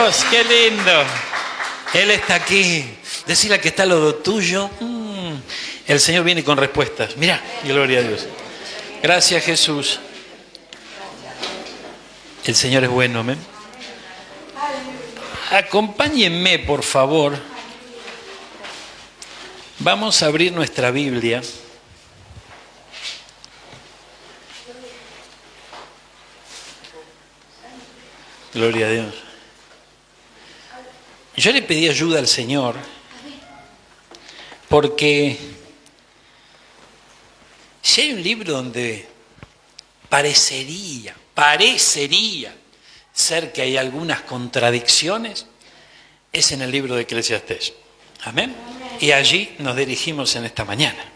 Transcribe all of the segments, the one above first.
Dios, qué lindo. Él está aquí. Decirle que está lo tuyo. El Señor viene con respuestas. Mirá, gloria a Dios. Gracias, Jesús. El Señor es bueno, amén. Acompáñenme, por favor. Vamos a abrir nuestra Biblia. Gloria a Dios. Yo le pedí ayuda al Señor porque si hay un libro donde parecería ser que hay algunas contradicciones, es en el libro de Eclesiastés. Amén. Y allí nos dirigimos en esta mañana.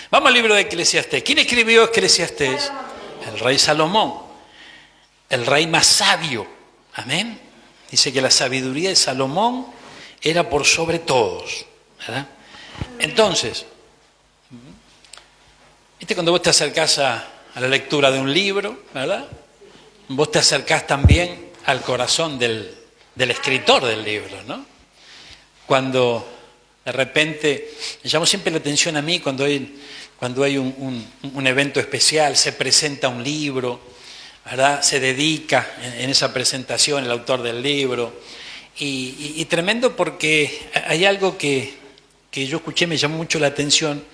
Vamos al libro de Eclesiastés. ¿Quién escribió Eclesiastés? El rey Salomón, el rey más sabio. Amén. Dice que la sabiduría de Salomón era por sobre todos, ¿verdad? Entonces, ¿viste cuando vos te acercás a la lectura de un libro, ¿verdad? Vos te acercás también al corazón del escritor del libro, ¿no? Cuando de repente, me llamó siempre la atención a mí cuando hay un evento especial, se presenta un libro, ¿verdad? Se dedica en esa presentación el autor del libro. Y tremendo porque hay algo que yo escuché, me llamó mucho la atención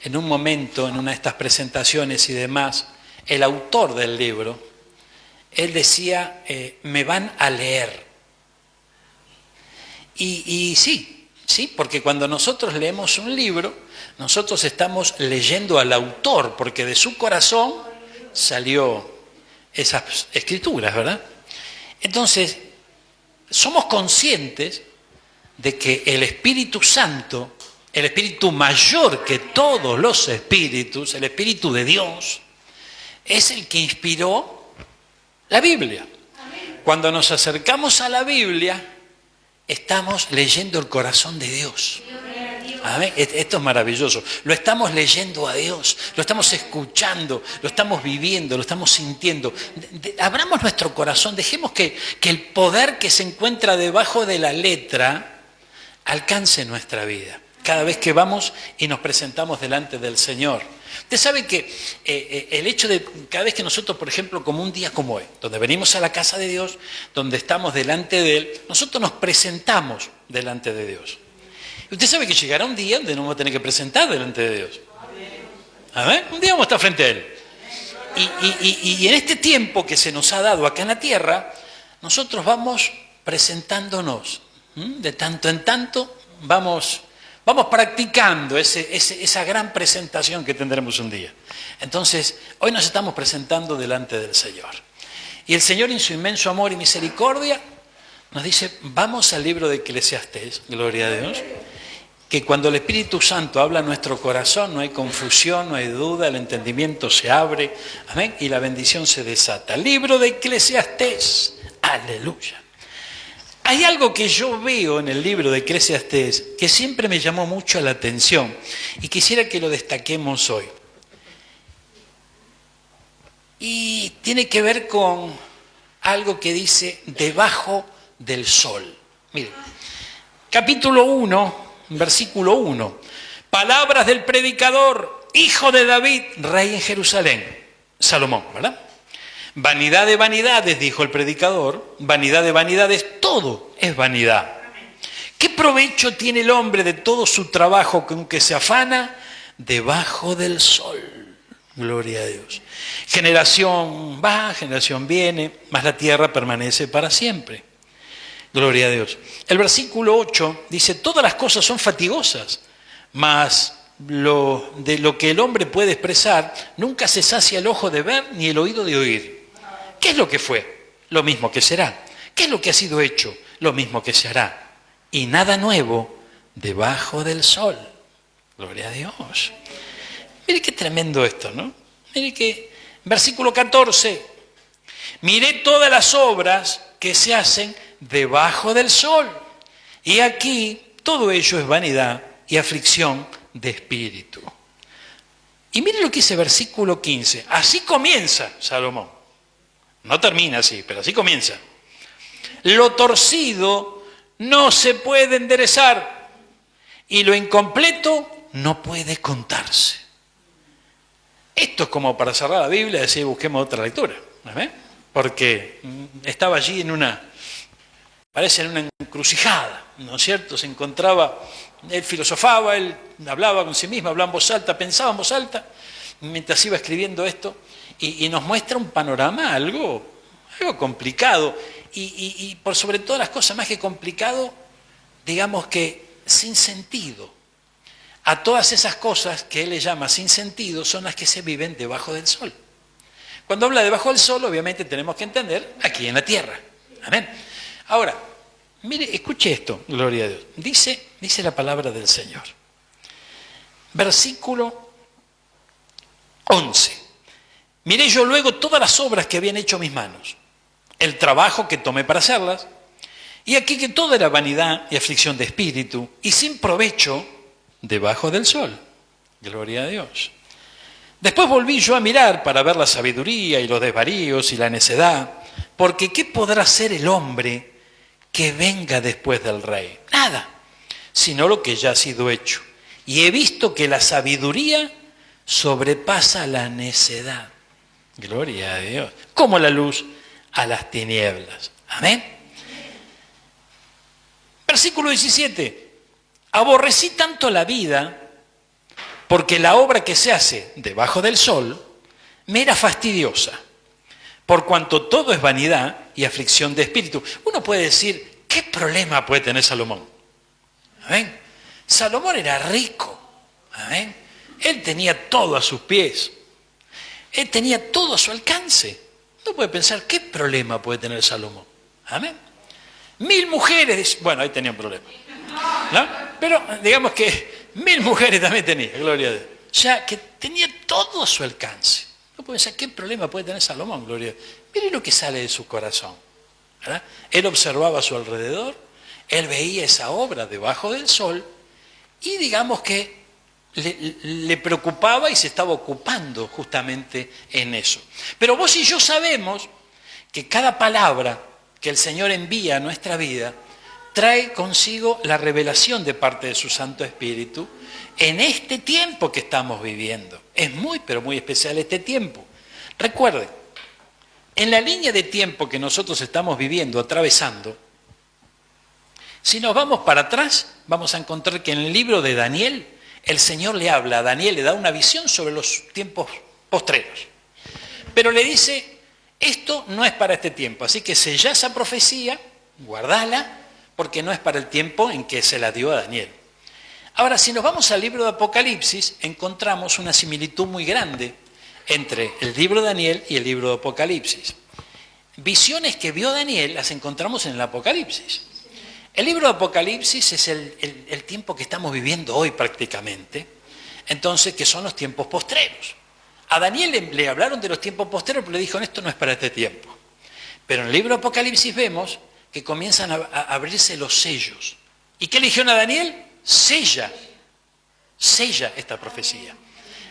en un momento, en una de estas presentaciones y demás, el autor del libro, él decía, me van a leer. Y sí, porque cuando nosotros leemos un libro, nosotros estamos leyendo al autor, porque de su corazón salió esas escrituras, ¿verdad? Entonces, somos conscientes de que el Espíritu Santo, el Espíritu mayor que todos los espíritus, el Espíritu de Dios, es el que inspiró la Biblia. Cuando nos acercamos a la Biblia, estamos leyendo el corazón de Dios. Amén. Esto es maravilloso. Lo estamos leyendo a Dios, lo estamos escuchando, lo estamos viviendo, lo estamos sintiendo. Abramos nuestro corazón, dejemos que el poder que se encuentra debajo de la letra alcance nuestra vida. Cada vez que vamos y nos presentamos delante del Señor. Usted sabe que el hecho de cada vez que nosotros, por ejemplo, como un día como hoy, donde venimos a la casa de Dios, donde estamos delante de Él, nosotros nos presentamos delante de Dios. Usted sabe que llegará un día donde nos vamos a tener que presentar delante de Dios. ¿Amén? Un día vamos a estar frente a Él. Y en este tiempo que se nos ha dado acá en la tierra, nosotros vamos presentándonos. De tanto en tanto vamos practicando esa gran presentación que tendremos un día. Entonces, hoy nos estamos presentando delante del Señor. Y el Señor, en su inmenso amor y misericordia, nos dice, vamos al libro de Eclesiastés, gloria a Dios, que cuando el Espíritu Santo habla a nuestro corazón, no hay confusión, no hay duda, el entendimiento se abre, amén, y la bendición se desata. Libro de Eclesiastés, aleluya. Hay algo que yo veo en el libro de Eclesiastés que siempre me llamó mucho la atención y quisiera que lo destaquemos hoy. Y tiene que ver con algo que dice debajo del sol. Miren, capítulo 1, versículo 1. Palabras del predicador, hijo de David, rey en Jerusalén. Salomón, ¿verdad? Vanidad de vanidades, dijo el predicador, vanidad de vanidades, todo es vanidad. ¿Qué provecho tiene el hombre de todo su trabajo con que se afana debajo del sol? Gloria a Dios. Generación va, generación viene, mas la tierra permanece para siempre. Gloria a Dios. El versículo 8 dice, todas las cosas son fatigosas, mas de lo que el hombre puede expresar, nunca se sacia el ojo de ver ni el oído de oír. ¿Qué es lo que fue? Lo mismo que será. ¿Qué es lo que ha sido hecho? Lo mismo que se hará. Y nada nuevo debajo del sol. Gloria a Dios. Mire qué tremendo esto, ¿no? Mire que, versículo 14, miré todas las obras que se hacen debajo del sol. Y aquí todo ello es vanidad y aflicción de espíritu. Y mire lo que dice versículo 15. Así comienza Salomón. No termina así, pero así comienza. Lo torcido no se puede enderezar y lo incompleto no puede contarse. Esto es como para cerrar la Biblia y decir busquemos otra lectura, ¿ves? Porque estaba allí parece en una encrucijada, ¿no es cierto? Se encontraba, él filosofaba, él hablaba con sí mismo, hablaba en voz alta, pensaba en voz alta, mientras iba escribiendo esto, y nos muestra un panorama algo complicado, y por sobre todas las cosas, más que complicado, digamos que sin sentido. A todas esas cosas que él le llama sin sentido son las que se viven debajo del sol. Cuando habla debajo del sol, obviamente tenemos que entender aquí en la tierra. Amén. Ahora, mire, escuche esto, gloria a Dios. Dice la palabra del Señor. Versículo 11. Miré yo luego todas las obras que habían hecho mis manos, el trabajo que tomé para hacerlas, y aquí que todo era vanidad y aflicción de espíritu, y sin provecho debajo del sol. Gloria a Dios. Después volví yo a mirar para ver la sabiduría y los desvaríos y la necedad, porque ¿qué podrá hacer el hombre que venga después del rey? Nada, sino lo que ya ha sido hecho. Y he visto que la sabiduría sobrepasa la necedad. Gloria a Dios. Como la luz a las tinieblas. Amén. Versículo 17. Aborrecí tanto la vida porque la obra que se hace debajo del sol me era fastidiosa, por cuanto todo es vanidad y aflicción de espíritu. Uno puede decir, ¿qué problema puede tener Salomón? ¿Amén? Salomón era rico. ¿Amén? Él tenía todo a sus pies. Él tenía todo a su alcance. Uno puede pensar, ¿qué problema puede tener Salomón? ¿Amén? 1000 mujeres, bueno, ahí tenía un problema, ¿no? Pero digamos que 1000 mujeres también tenía, gloria a Dios. O sea, que tenía todo a su alcance. No puede pensar, ¿qué problema puede tener Salomón? Gloria a Dios. Mire lo que sale de su corazón, ¿verdad? Él observaba a su alrededor, él veía esa obra debajo del sol y digamos que le preocupaba y se estaba ocupando justamente en eso. Pero vos y yo sabemos que cada palabra que el Señor envía a nuestra vida trae consigo la revelación de parte de su Santo Espíritu en este tiempo que estamos viviendo. Es muy, pero muy especial este tiempo. Recuerden, en la línea de tiempo que nosotros estamos viviendo, atravesando, si nos vamos para atrás, vamos a encontrar que en el libro de Daniel, el Señor le habla a Daniel, le da una visión sobre los tiempos postreros. Pero le dice, esto no es para este tiempo, así que sella esa profecía, guardala, porque no es para el tiempo en que se la dio a Daniel. Ahora, si nos vamos al libro de Apocalipsis, encontramos una similitud muy grande entre el libro de Daniel y el libro de Apocalipsis. Visiones que vio Daniel las encontramos en el Apocalipsis. El libro de Apocalipsis es el tiempo que estamos viviendo hoy prácticamente, entonces que son los tiempos postreros. A Daniel le hablaron de los tiempos postreros, pero le dijo, esto no es para este tiempo. Pero en el libro de Apocalipsis vemos que comienzan a abrirse los sellos. ¿Y qué le dijeron a Daniel? Sella esta profecía.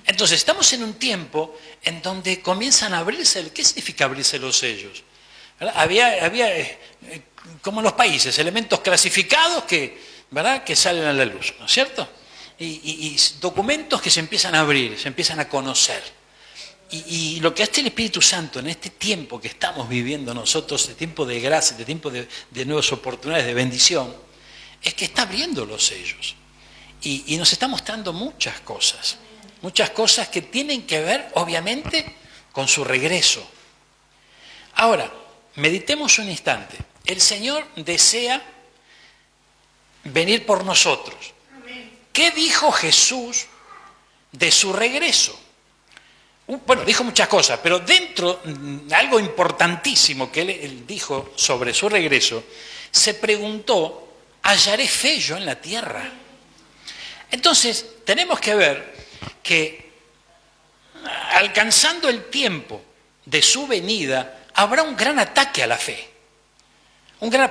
Entonces estamos en un tiempo en donde comienzan a abrirse, ¿qué significa abrirse los sellos? ¿Verdad? Había como en los países, elementos clasificados ¿verdad? Que salen a la luz, ¿no es cierto? Y documentos que se empiezan a abrir, se empiezan a conocer. Y lo que hace el Espíritu Santo en este tiempo que estamos viviendo nosotros, este tiempo de gracia, este tiempo de nuevas oportunidades, de bendición, es que está abriendo los sellos. Y nos está mostrando muchas cosas que tienen que ver, obviamente, con su regreso. Ahora, meditemos un instante. El Señor desea venir por nosotros. ¿Qué dijo Jesús de su regreso? Bueno, dijo muchas cosas, pero dentro, algo importantísimo que él dijo sobre su regreso, se preguntó, ¿hallaré fe yo en la tierra? Entonces, tenemos que ver que alcanzando el tiempo de su venida, habrá un gran ataque a la fe.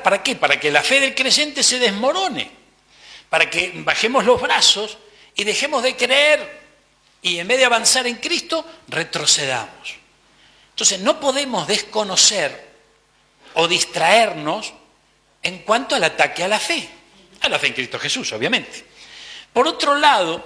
¿Para qué? Para que la fe del creyente se desmorone, para que bajemos los brazos y dejemos de creer y en vez de avanzar en Cristo, retrocedamos. Entonces no podemos desconocer o distraernos en cuanto al ataque a la fe en Cristo Jesús, obviamente. Por otro lado,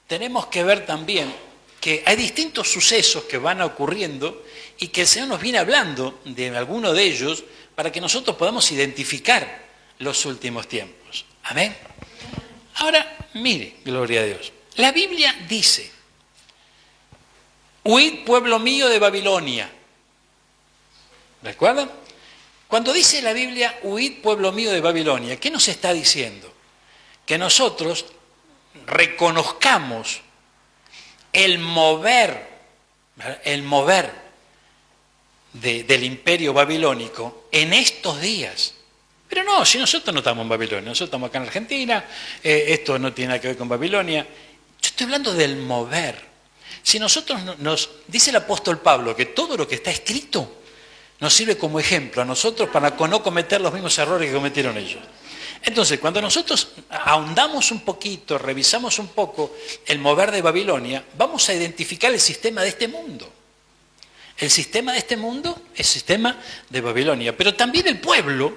tenemos que ver también que hay distintos sucesos que van ocurriendo y que el Señor nos viene hablando de alguno de ellos para que nosotros podamos identificar los últimos tiempos. Amén. Ahora, mire, gloria a Dios. La Biblia dice, huid pueblo mío de Babilonia. ¿Recuerdan? Cuando dice la Biblia, huid pueblo mío de Babilonia, ¿qué nos está diciendo? Que nosotros reconozcamos el mover del imperio babilónico en estos días. Pero no, si nosotros no estamos en Babilonia, nosotros estamos acá en Argentina, esto no tiene nada que ver con Babilonia. Yo estoy hablando del mover. Si nosotros nos dice el apóstol Pablo que todo lo que está escrito nos sirve como ejemplo a nosotros para no cometer los mismos errores que cometieron ellos. Entonces, cuando nosotros ahondamos un poquito, revisamos un poco el mover de Babilonia, vamos a identificar el sistema de este mundo. El sistema de este mundo es el sistema de Babilonia. Pero también el pueblo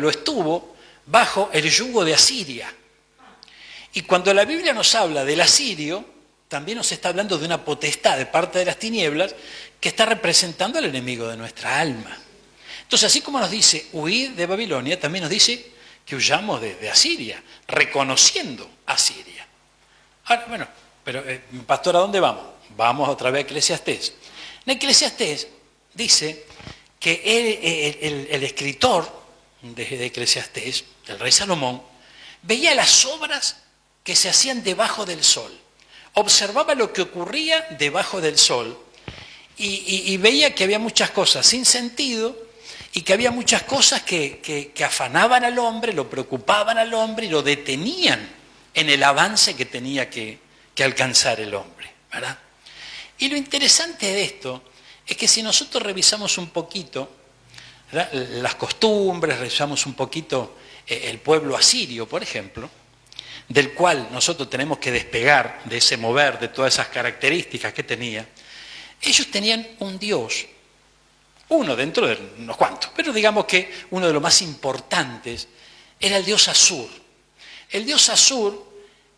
estuvo bajo el yugo de Asiria. Y cuando la Biblia nos habla del asirio, también nos está hablando de una potestad de parte de las tinieblas que está representando al enemigo de nuestra alma. Entonces, así como nos dice huir de Babilonia, también nos dice que huyamos de Asiria, reconociendo a Siria. Ahora, bueno, pero pastor, ¿a dónde vamos? Vamos otra vez a Eclesiastés. En Eclesiastés dice que el escritor de Eclesiastés, el rey Salomón, veía las obras que se hacían debajo del sol. Observaba lo que ocurría debajo del sol y veía que había muchas cosas sin sentido y que había muchas cosas que afanaban al hombre, lo preocupaban al hombre y lo detenían en el avance que tenía que alcanzar el hombre, ¿verdad? Y lo interesante de esto es que si nosotros revisamos un poquito, ¿verdad?, las costumbres, revisamos un poquito el pueblo asirio, por ejemplo, del cual nosotros tenemos que despegar de ese mover, de todas esas características que tenía, ellos tenían un dios, uno dentro de unos cuantos, pero digamos que uno de los más importantes era el dios Asur. El dios Asur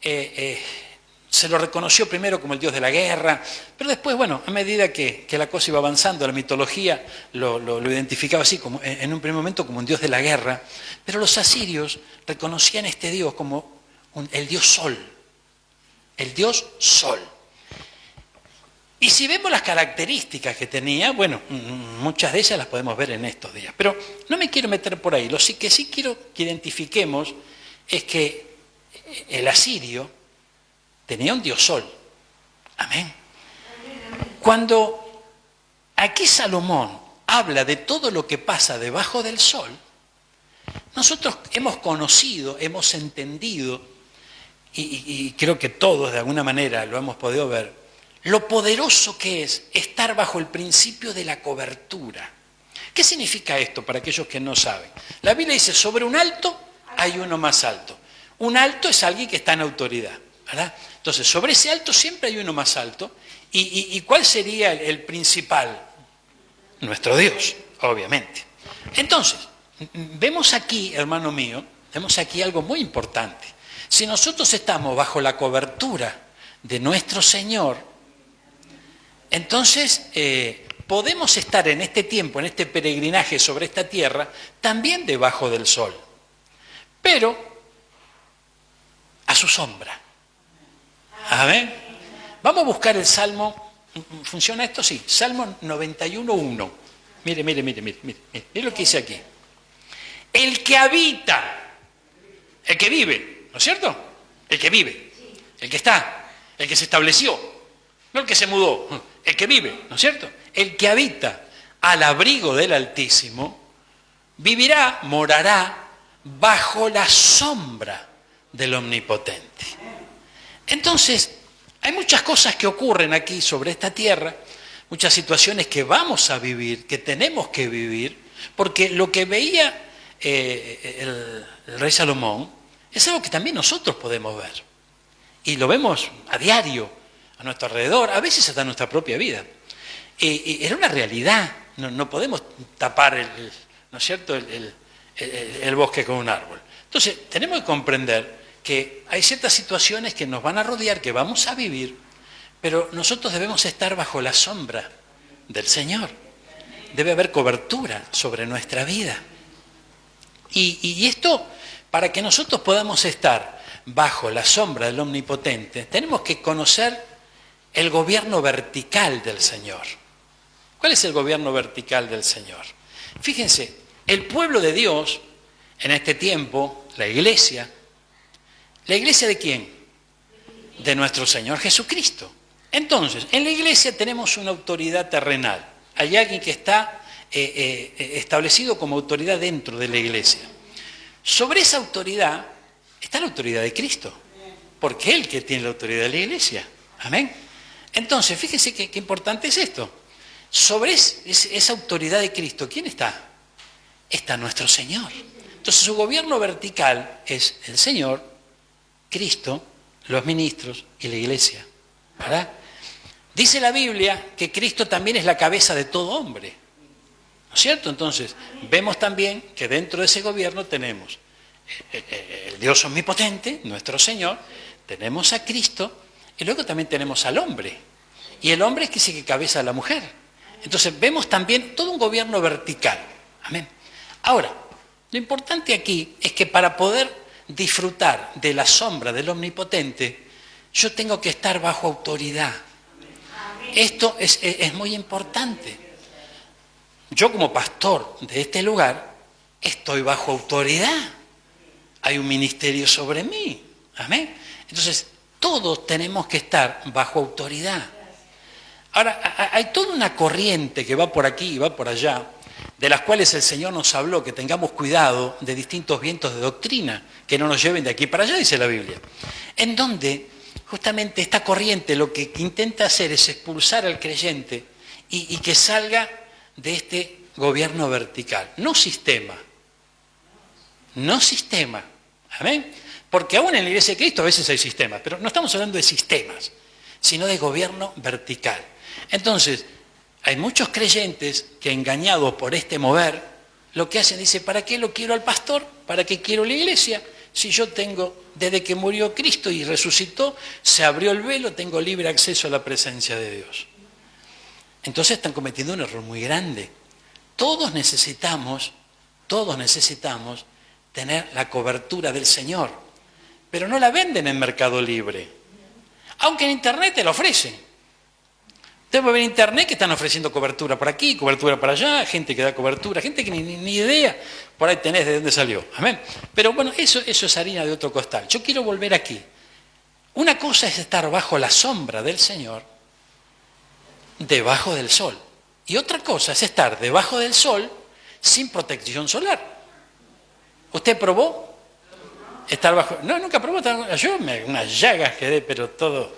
se lo reconoció primero como el dios de la guerra, pero después, bueno, a medida que la cosa iba avanzando, la mitología lo identificaba así, como en un primer momento como un dios de la guerra, pero los asirios reconocían a este dios como el dios Sol, el dios Sol. Y si vemos las características que tenía, bueno, muchas de ellas las podemos ver en estos días. Pero no me quiero meter por ahí. Lo que sí quiero que identifiquemos es que el asirio tenía un dios Sol. Amén. Cuando aquí Salomón habla de todo lo que pasa debajo del sol, nosotros hemos conocido, hemos entendido, y creo que todos de alguna manera lo hemos podido ver, lo poderoso que es estar bajo el principio de la cobertura. ¿Qué significa esto para aquellos que no saben? La Biblia dice, sobre un alto hay uno más alto. Un alto es alguien que está en autoridad, ¿verdad? Entonces, sobre ese alto siempre hay uno más alto. ¿Y cuál sería el principal? Nuestro Dios, obviamente. Entonces, vemos aquí, hermano mío, vemos aquí algo muy importante. Si nosotros estamos bajo la cobertura de nuestro Señor, entonces podemos estar en este tiempo, en este peregrinaje sobre esta tierra, también debajo del sol, pero a su sombra. Amén. Vamos a buscar el Salmo. ¿Funciona esto? Sí. Salmo 91:1. Mire lo que dice aquí. El que habita, el que vive, ¿no es cierto? El que vive, el que está, el que se estableció, no el que se mudó, el que vive, ¿no es cierto? El que habita al abrigo del Altísimo vivirá, morará bajo la sombra del Omnipotente. Entonces, hay muchas cosas que ocurren aquí sobre esta tierra, muchas situaciones que vamos a vivir, que tenemos que vivir, porque lo que veía el rey Salomón es algo que también nosotros podemos ver. Y lo vemos a diario, a nuestro alrededor, a veces hasta en nuestra propia vida. Era una realidad, no podemos tapar ¿no es cierto?, el bosque con un árbol. Entonces, tenemos que comprender que hay ciertas situaciones que nos van a rodear, que vamos a vivir, pero nosotros debemos estar bajo la sombra del Señor. Debe haber cobertura sobre nuestra vida. Y esto, para que nosotros podamos estar bajo la sombra del Omnipotente, tenemos que conocer el gobierno vertical del Señor. ¿Cuál es el gobierno vertical del Señor? Fíjense, el pueblo de Dios, en este tiempo, ¿la iglesia de quién? De nuestro Señor Jesucristo. Entonces, en la iglesia tenemos una autoridad terrenal. Hay alguien que está establecido como autoridad dentro de la iglesia. Sobre esa autoridad está la autoridad de Cristo, porque Él que tiene la autoridad de la iglesia. Amén. Entonces, fíjense qué importante es esto. Sobre esa autoridad de Cristo, ¿quién está? Está nuestro Señor. Entonces, su gobierno vertical es el Señor, Cristo, los ministros y la iglesia. ¿Verdad? Dice la Biblia que Cristo también es la cabeza de todo hombre. ¿No es cierto? Entonces, vemos también que dentro de ese gobierno tenemos el Dios omnipotente, nuestro Señor, tenemos a Cristo y luego también tenemos al hombre. Y el hombre es que sigue cabeza a la mujer. Entonces, vemos también todo un gobierno vertical. Amén. Ahora, lo importante aquí es que para poder disfrutar de la sombra del Omnipotente, yo tengo que estar bajo autoridad. Esto es muy importante. Yo como pastor de este lugar estoy bajo autoridad. Hay un ministerio sobre mí. Amén. Entonces, todos tenemos que estar bajo autoridad. Ahora, hay toda una corriente que va por aquí y va por allá, de las cuales el Señor nos habló, que tengamos cuidado de distintos vientos de doctrina, que no nos lleven de aquí para allá, dice la Biblia. En donde justamente esta corriente lo que intenta hacer es expulsar al creyente y que salga de este gobierno vertical. No sistema. No sistema. Amén. Porque aún en la Iglesia de Cristo a veces hay sistemas, pero no estamos hablando de sistemas, sino de gobierno vertical. Entonces, hay muchos creyentes que engañados por este mover, lo que hacen, dice, ¿para qué lo quiero al pastor? ¿Para qué quiero la iglesia? Si yo tengo, desde que murió Cristo y resucitó, se abrió el velo, tengo libre acceso a la presencia de Dios. Entonces están cometiendo un error muy grande. Todos necesitamos tener la cobertura del Señor, pero no la venden en Mercado Libre, aunque en Internet te la ofrecen. Usted puede ver en Internet que están ofreciendo cobertura por aquí, cobertura para allá, gente que da cobertura, gente que ni idea, por ahí tenés de dónde salió. Amén. Pero bueno, eso es harina de otro costal. Yo quiero volver aquí. Una cosa es estar bajo la sombra del Señor, debajo del sol. Y otra cosa es estar debajo del sol sin protección solar. ¿Usted probó estar bajo? No, nunca probó. Yo unas llagas quedé, pero todo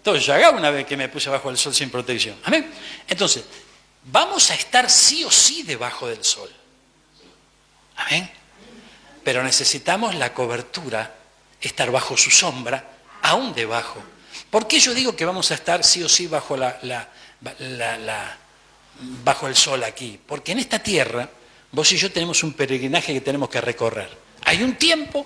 llagado una vez que me puse bajo el sol sin protección. Amén. Entonces, vamos a estar sí o sí debajo del sol. Amén. Pero necesitamos la cobertura, estar bajo su sombra, aún debajo. ¿Por qué yo digo que vamos a estar sí o sí bajo bajo el sol aquí? Porque en esta tierra, vos y yo tenemos un peregrinaje que tenemos que recorrer. Hay un tiempo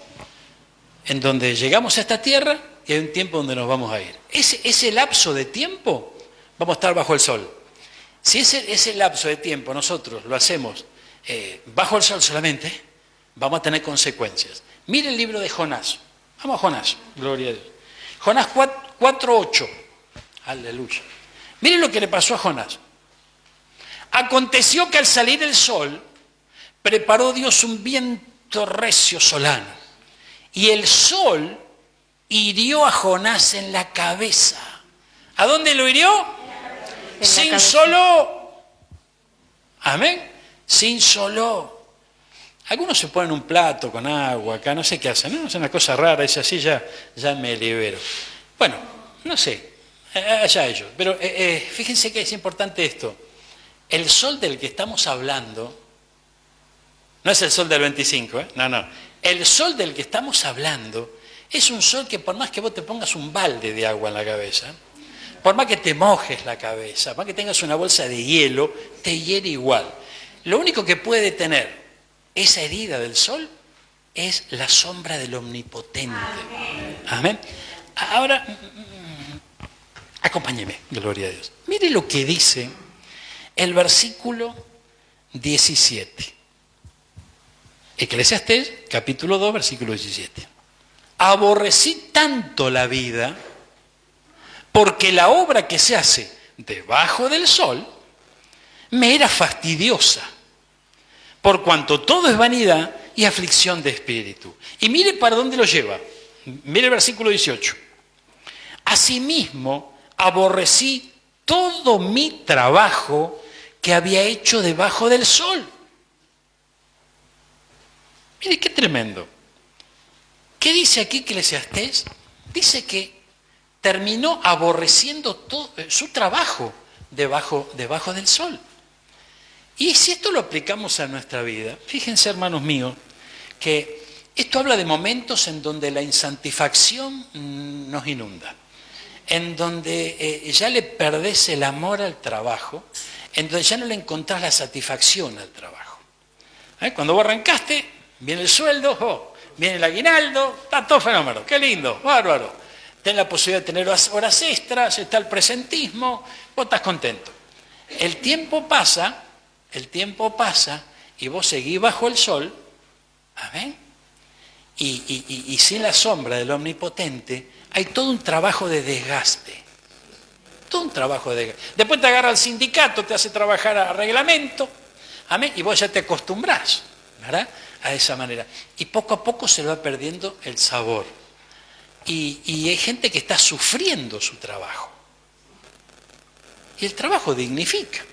en donde llegamos a esta tierra y hay un tiempo donde nos vamos a ir. Ese lapso de tiempo vamos a estar bajo el sol. Si ese lapso de tiempo nosotros lo hacemos bajo el sol solamente, vamos a tener consecuencias. Mire el libro de Jonás. Vamos a Jonás, gloria a Dios. Jonás 4:8. Aleluya. Mire lo que le pasó a Jonás. Aconteció que al salir el sol, preparó Dios un viento recio solano. Y el sol hirió a Jonás en la cabeza. ¿A dónde lo hirió? Sin solo. Amén. Sin solo. Algunos se ponen un plato con agua acá, no sé qué hacen, ¿no? Es una cosa rara, es así, ya me libero. Bueno, no sé, allá ellos. Pero fíjense que es importante esto. El sol del que estamos hablando, no es el sol del 25, no. El sol del que estamos hablando es un sol que por más que vos te pongas un balde de agua en la cabeza, por más que te mojes la cabeza, por más que tengas una bolsa de hielo, te hiere igual. Lo único que puede tener esa herida del sol es la sombra del Omnipotente. Amén. Ahora, acompáñeme, gloria a Dios. Mire lo que dice el versículo 17. Eclesiastés, capítulo 2, versículo 17. Aborrecí tanto la vida porque la obra que se hace debajo del sol me era fastidiosa, por cuanto todo es vanidad y aflicción de espíritu. Y mire para dónde lo lleva. Mire el versículo 18. Asimismo, aborrecí todo mi trabajo que había hecho debajo del sol. Mire qué tremendo. ¿Qué dice aquí Eclesiastés? Dice que terminó aborreciendo todo su trabajo debajo del sol. Y si esto lo aplicamos a nuestra vida, fíjense, hermanos míos, que esto habla de momentos en donde la insatisfacción nos inunda, en donde ya le perdés el amor al trabajo, en donde ya no le encontrás la satisfacción al trabajo. Cuando vos arrancaste, viene el sueldo, viene el aguinaldo, está todo fenómeno, qué lindo, bárbaro. Tenés la posibilidad de tener horas extras, está el presentismo, vos estás contento. El tiempo pasa y vos seguís bajo el sol, ¿amén? Y sin la sombra del Omnipotente hay todo un trabajo de desgaste. Todo un trabajo de desgaste. Después te agarra el sindicato, te hace trabajar a reglamento, ¿amén? Y vos ya te acostumbrás, ¿verdad?, a esa manera. Y poco a poco se le va perdiendo el sabor. Y hay gente que está sufriendo su trabajo. Y el trabajo dignifica.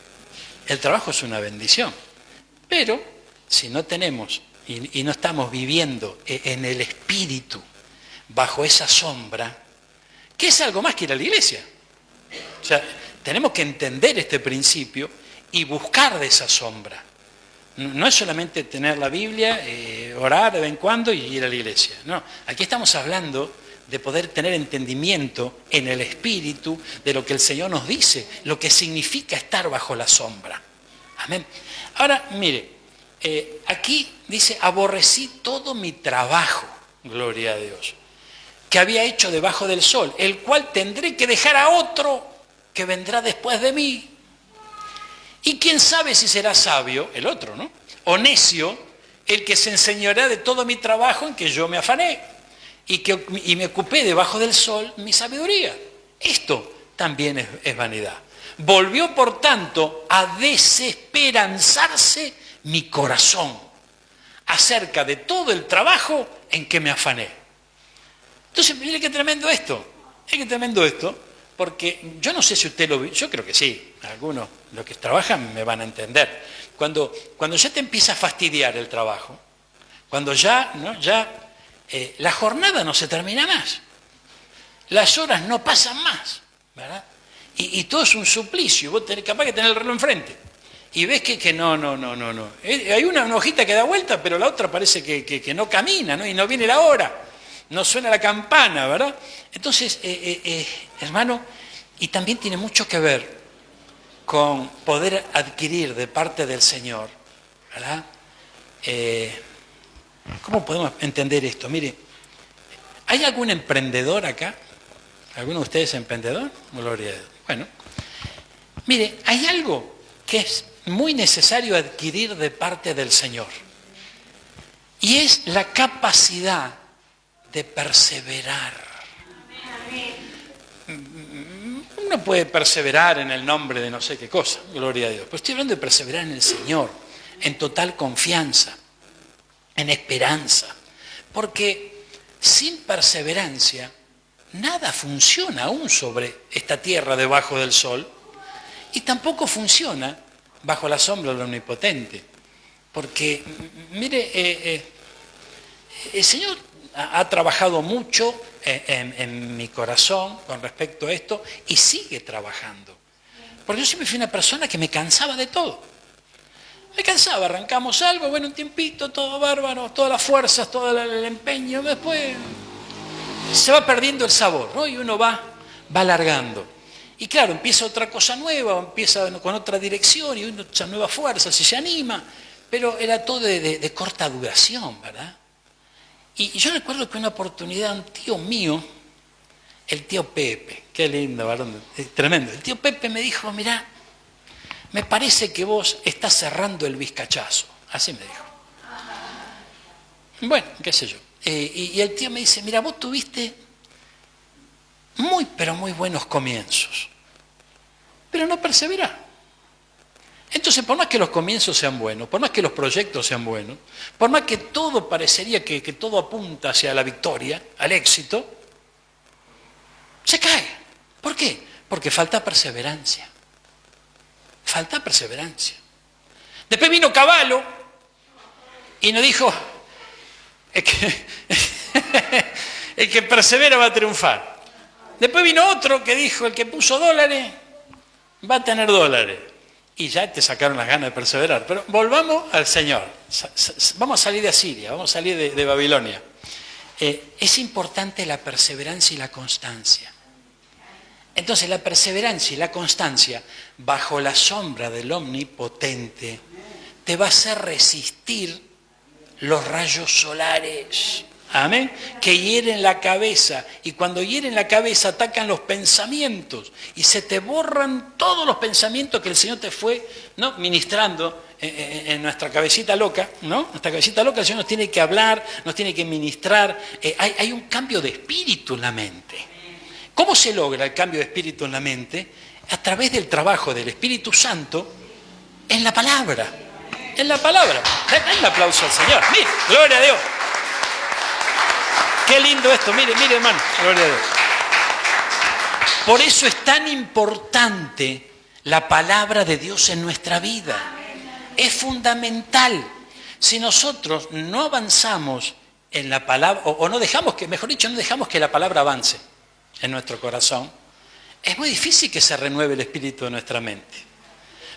El trabajo es una bendición. Pero si no tenemos y no estamos viviendo en el espíritu, bajo esa sombra, que es algo más que ir a la iglesia. O sea, tenemos que entender este principio y buscar de esa sombra. No es solamente tener la Biblia, orar de vez en cuando y ir a la iglesia. No, aquí estamos hablando de poder tener entendimiento en el espíritu de lo que el Señor nos dice, lo que significa estar bajo la sombra. Amén. Ahora, mire, aquí dice, aborrecí todo mi trabajo, gloria a Dios, que había hecho debajo del sol, el cual tendré que dejar a otro que vendrá después de mí. Y quién sabe si será sabio, el otro, ¿no?, o necio, el que se enseñará de todo mi trabajo en que yo me afané y me ocupé debajo del sol mi sabiduría. Esto también es vanidad. Volvió, por tanto, a desesperanzarse mi corazón acerca de todo el trabajo en que me afané. Entonces, mire qué tremendo esto. Qué tremendo esto, porque yo no sé si usted lo vio, yo creo que sí, algunos, los que trabajan me van a entender. Cuando ya te empieza a fastidiar el trabajo, cuando ya la jornada no se termina más, las horas no pasan más, ¿verdad? Y todo es un suplicio, vos tenés capaz que tener el reloj enfrente y ves que no. Hay una hojita que da vuelta, pero la otra parece que no camina, ¿no? Y no viene la hora, no suena la campana, ¿verdad? Entonces, hermano, y también tiene mucho que ver con poder adquirir de parte del Señor, ¿verdad? ¿Cómo podemos entender esto? Mire, ¿hay algún emprendedor acá? ¿Alguno de ustedes es emprendedor? Gloria a Dios. Bueno, mire, hay algo que es muy necesario adquirir de parte del Señor. Y es la capacidad de perseverar. Uno puede perseverar en el nombre de no sé qué cosa, gloria a Dios. Pero estoy hablando de perseverar en el Señor, en total confianza, en esperanza. Porque sin perseverancia, nada funciona aún sobre esta tierra debajo del sol y tampoco funciona bajo la sombra del Omnipotente. Porque, mire, el Señor ha trabajado mucho en mi corazón con respecto a esto y sigue trabajando. Porque yo siempre fui una persona que me cansaba de todo. Me cansaba, arrancamos algo, bueno, un tiempito, todo bárbaro, todas las fuerzas, todo el empeño, después se va perdiendo el sabor, ¿no? Y uno va alargando. Y claro, empieza otra cosa nueva, empieza con otra dirección y uno echa nuevas fuerzas y se anima, pero era todo de corta duración, ¿verdad? Y yo recuerdo que una oportunidad, un tío mío, el tío Pepe, qué lindo, varón, tremendo. El tío Pepe me dijo, mirá, me parece que vos estás cerrando el vizcachazo. Así me dijo. Bueno, qué sé yo. Y el tío me dice, mira, vos tuviste muy, pero muy buenos comienzos, pero no perseverás. Entonces, por más que los comienzos sean buenos, por más que los proyectos sean buenos, por más que todo parecería que todo apunta hacia la victoria, al éxito, se cae. ¿Por qué? Porque falta perseverancia. Falta perseverancia. Después vino Cavallo y nos dijo, el que persevera va a triunfar. Después vino otro que dijo, el que puso dólares va a tener dólares. Y ya te sacaron las ganas de perseverar. Pero volvamos al Señor. Vamos a salir de Asiria, vamos a salir de Babilonia. Es importante la perseverancia y la constancia. Entonces la perseverancia y la constancia bajo la sombra del Omnipotente te va a hacer resistir los rayos solares. Amén. Que hieren la cabeza. Y cuando hieren la cabeza atacan los pensamientos. Y se te borran todos los pensamientos que el Señor te fue, ¿no?, ministrando en nuestra cabecita loca, ¿no? Nuestra cabecita loca, el Señor nos tiene que hablar, nos tiene que ministrar. Hay un cambio de espíritu en la mente. ¿Cómo se logra el cambio de espíritu en la mente? A través del trabajo del Espíritu Santo en la palabra. En la palabra. Dale un aplauso al Señor. Mire, gloria a Dios. Qué lindo esto, mire hermano, gloria a Dios. Por eso es tan importante la palabra de Dios en nuestra vida. Es fundamental. Si nosotros no avanzamos en la palabra, o no dejamos que, mejor dicho, no dejamos que la palabra avance en nuestro corazón, es muy difícil que se renueve el espíritu de nuestra mente.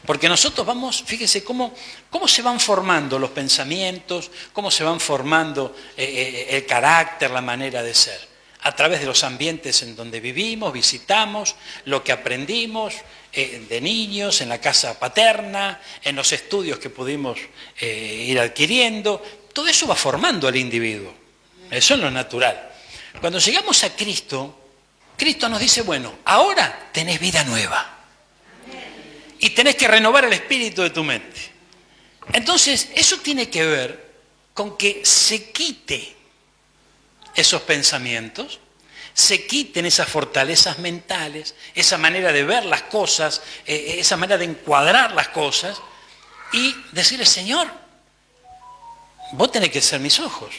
Porque nosotros vamos, fíjense cómo se van formando los pensamientos, cómo se van formando el carácter, la manera de ser. A través de los ambientes en donde vivimos, visitamos, lo que aprendimos de niños, en la casa paterna, en los estudios que pudimos ir adquiriendo. Todo eso va formando al individuo. Eso es lo natural. Cuando llegamos a Cristo, Cristo nos dice, bueno, ahora tenés vida nueva. Y tenés que renovar el espíritu de tu mente. Entonces, eso tiene que ver con que se quite esos pensamientos, se quiten esas fortalezas mentales, esa manera de ver las cosas, esa manera de encuadrar las cosas, y decirle, Señor, vos tenés que ser mis ojos.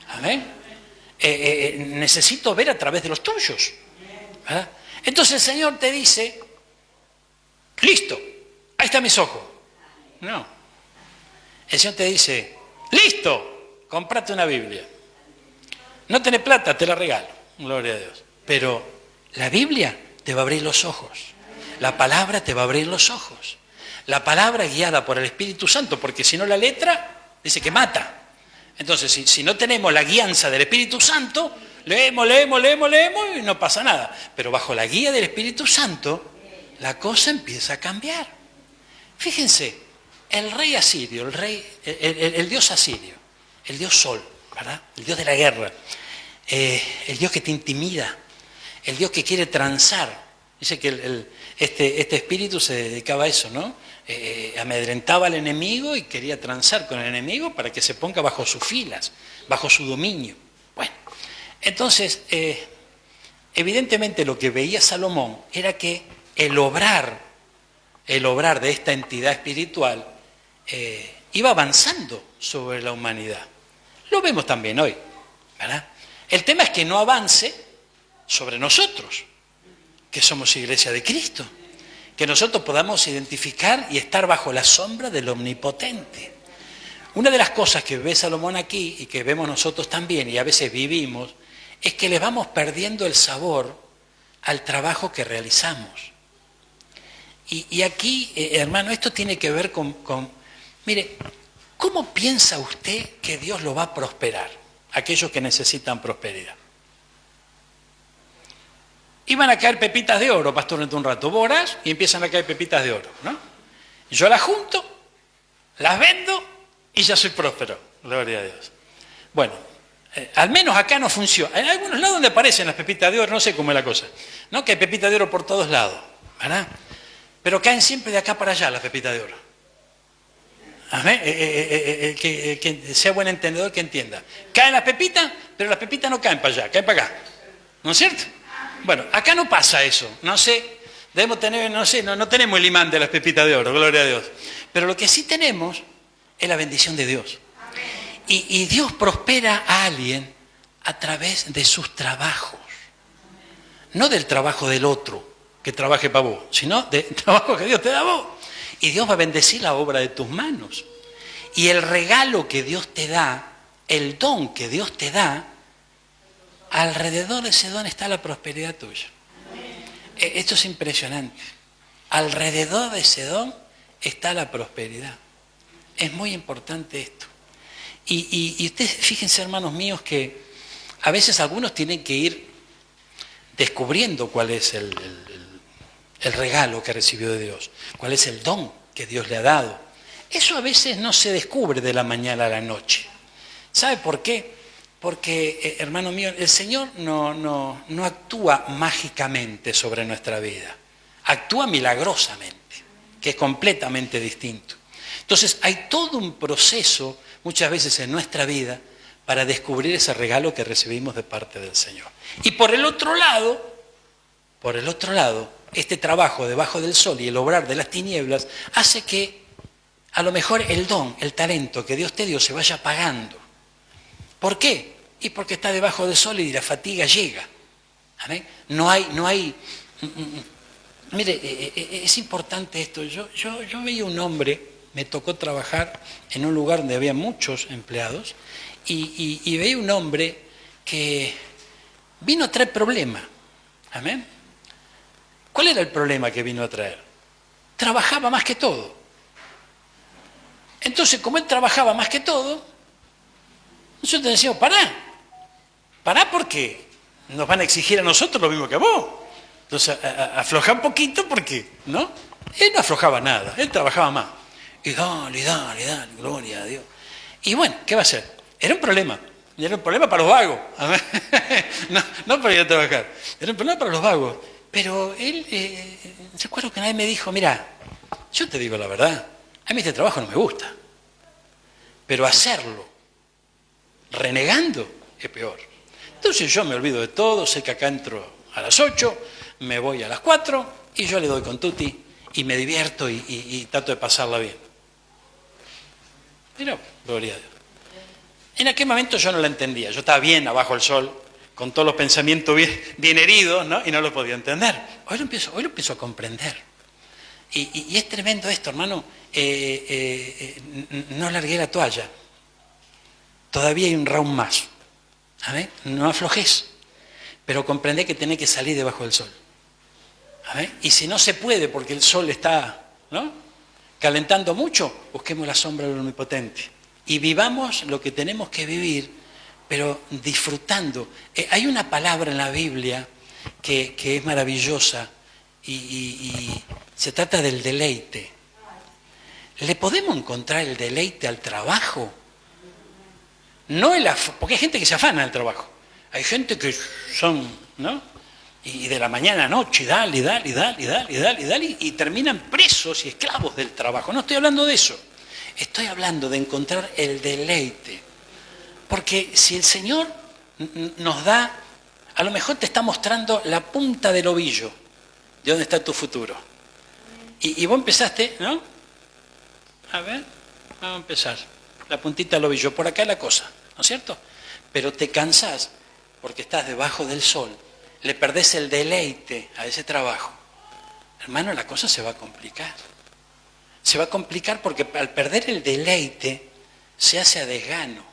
Amén. Necesito ver a través de los tuyos. ¿Verdad? Entonces el Señor te dice, listo, ahí están mis ojos. No. El Señor te dice, listo, cómprate una Biblia. No tenés plata, te la regalo. Gloria a Dios. Pero la Biblia te va a abrir los ojos. La palabra te va a abrir los ojos. La palabra guiada por el Espíritu Santo, porque si no la letra dice que mata. Entonces, si no tenemos la guianza del Espíritu Santo, leemos y no pasa nada. Pero bajo la guía del Espíritu Santo, la cosa empieza a cambiar. Fíjense, el rey asirio, el dios asirio, el dios sol, ¿verdad? El dios de la guerra, el dios que te intimida, el dios que quiere transar. Dice que este espíritu se dedicaba a eso, ¿no? Amedrentaba al enemigo y quería transar con el enemigo para que se ponga bajo sus filas, bajo su dominio. Bueno, entonces, evidentemente lo que veía Salomón era que el obrar de esta entidad espiritual iba avanzando sobre la humanidad. Lo vemos también hoy, ¿verdad? El tema es que no avance sobre nosotros, que somos Iglesia de Cristo, que nosotros podamos identificar y estar bajo la sombra del Omnipotente. Una de las cosas que ve Salomón aquí y que vemos nosotros también y a veces vivimos, es que le vamos perdiendo el sabor al trabajo que realizamos. Y aquí, hermano, esto tiene que ver mire, ¿cómo piensa usted que Dios lo va a prosperar? Aquellos que necesitan prosperidad. Iban a caer pepitas de oro, pastor, dentro de un rato. Vos orás y empiezan a caer pepitas de oro, ¿no? Yo las junto, las vendo y ya soy próspero. Gloria a Dios. Bueno, al menos acá no funciona. Hay algunos lados donde aparecen las pepitas de oro, no sé cómo es la cosa. ¿No? Que hay pepitas de oro por todos lados, ¿verdad? Pero caen siempre de acá para allá las pepitas de oro. Amén. Que sea buen entendedor, que entienda. Caen las pepitas, pero las pepitas no caen para allá, caen para acá. ¿No es cierto? Bueno, acá no pasa eso. No sé, debemos tener, no sé, no tenemos el imán de las pepitas de oro, gloria a Dios. Pero lo que sí tenemos es la bendición de Dios. Y Dios prospera a alguien a través de sus trabajos. No del trabajo del otro que trabaje para vos, sino del trabajo que Dios te da a vos. Y Dios va a bendecir la obra de tus manos. Y el regalo que Dios te da, el don que Dios te da, alrededor de ese don está la prosperidad tuya. Esto es impresionante. Alrededor de ese don está la prosperidad. Es muy importante esto. Y ustedes fíjense, hermanos míos, que a veces algunos tienen que ir descubriendo cuál es el regalo que recibió de Dios, cuál es el don que Dios le ha dado. Eso a veces no se descubre de la mañana a la noche. ¿Sabe por qué? Porque, hermano mío, el Señor no actúa mágicamente sobre nuestra vida, actúa milagrosamente, que es completamente distinto. Entonces hay todo un proceso muchas veces en nuestra vida para descubrir ese regalo que recibimos de parte del Señor. Y por el otro lado, este trabajo debajo del sol y el obrar de las tinieblas hace que a lo mejor el don, el talento que Dios te dio se vaya apagando. ¿Por qué? Y porque está debajo del sol y la fatiga llega. ¿Amén? No hay. Mire, es importante esto. Yo veía un hombre, me tocó trabajar en un lugar donde había muchos empleados, y veía un hombre que vino a traer problemas. ¿Amén? ¿Cuál era el problema que vino a traer? Trabajaba más que todo. Entonces, como él trabajaba más que todo, nosotros decíamos, pará porque nos van a exigir a nosotros lo mismo que a vos. Entonces, afloja un poquito porque, ¿no? Él no aflojaba nada, él trabajaba más. Y dale, gloria a Dios. Y bueno, ¿qué va a hacer? Era un problema para los vagos. No para ir a trabajar, era un problema para los vagos. Pero él, recuerdo que nadie me dijo, mira, yo te digo la verdad, a mí este trabajo no me gusta. Pero hacerlo renegando es peor. Entonces yo me olvido de todo, sé que acá entro a las 8, me voy a las 4 y yo le doy con tutti y me divierto y trato de pasarla bien. Mira, gloria a Dios. En aquel momento yo no la entendía, yo estaba bien abajo del sol, con todos los pensamientos bien heridos, ¿no? Y no lo podía entender. Hoy lo empiezo a comprender. Y es tremendo esto, hermano. No largué la toalla. Todavía hay un round más. ¿Amén? No aflojes. Pero comprendé que tenés que salir debajo del sol. ¿Amén? Y si no se puede porque el sol está, ¿no?, calentando mucho, busquemos la sombra del Omnipotente. Y vivamos lo que tenemos que vivir, pero disfrutando. Hay una palabra en la Biblia que es maravillosa y se trata del deleite. ¿Le podemos encontrar el deleite al trabajo? No porque hay gente que se afana del trabajo. Hay gente que son, ¿no? Y de la mañana a noche, dale, y terminan presos y esclavos del trabajo. No estoy hablando de eso. Estoy hablando de encontrar el deleite. Porque si el Señor nos da, a lo mejor te está mostrando la punta del ovillo de dónde está tu futuro. Y vos empezaste, ¿no? A ver, vamos a empezar. La puntita del ovillo, por acá es la cosa, ¿no es cierto? Pero te cansás porque estás debajo del sol, le perdés el deleite a ese trabajo. Hermano, la cosa se va a complicar. Se va a complicar porque al perder el deleite se hace a desgano.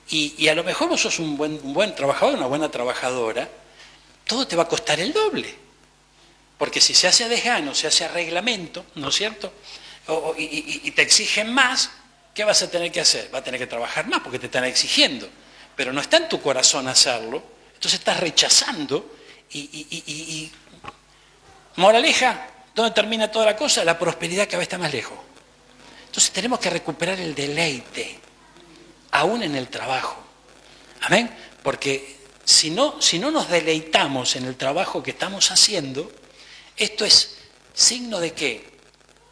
Y a lo mejor vos sos un buen trabajador, una buena trabajadora, todo te va a costar el doble. Porque si se hace a desgano, se hace a reglamento, ¿no es cierto? Y te exigen más, ¿qué vas a tener que hacer? Vas a tener que trabajar más porque te están exigiendo. Pero no está en tu corazón hacerlo, entonces estás rechazando y moraleja, ¿dónde termina toda la cosa? La prosperidad cada vez está más lejos. Entonces tenemos que recuperar el deleite, aún en el trabajo. Amén. Porque si no nos deleitamos en el trabajo que estamos haciendo, esto es signo de ¿qué?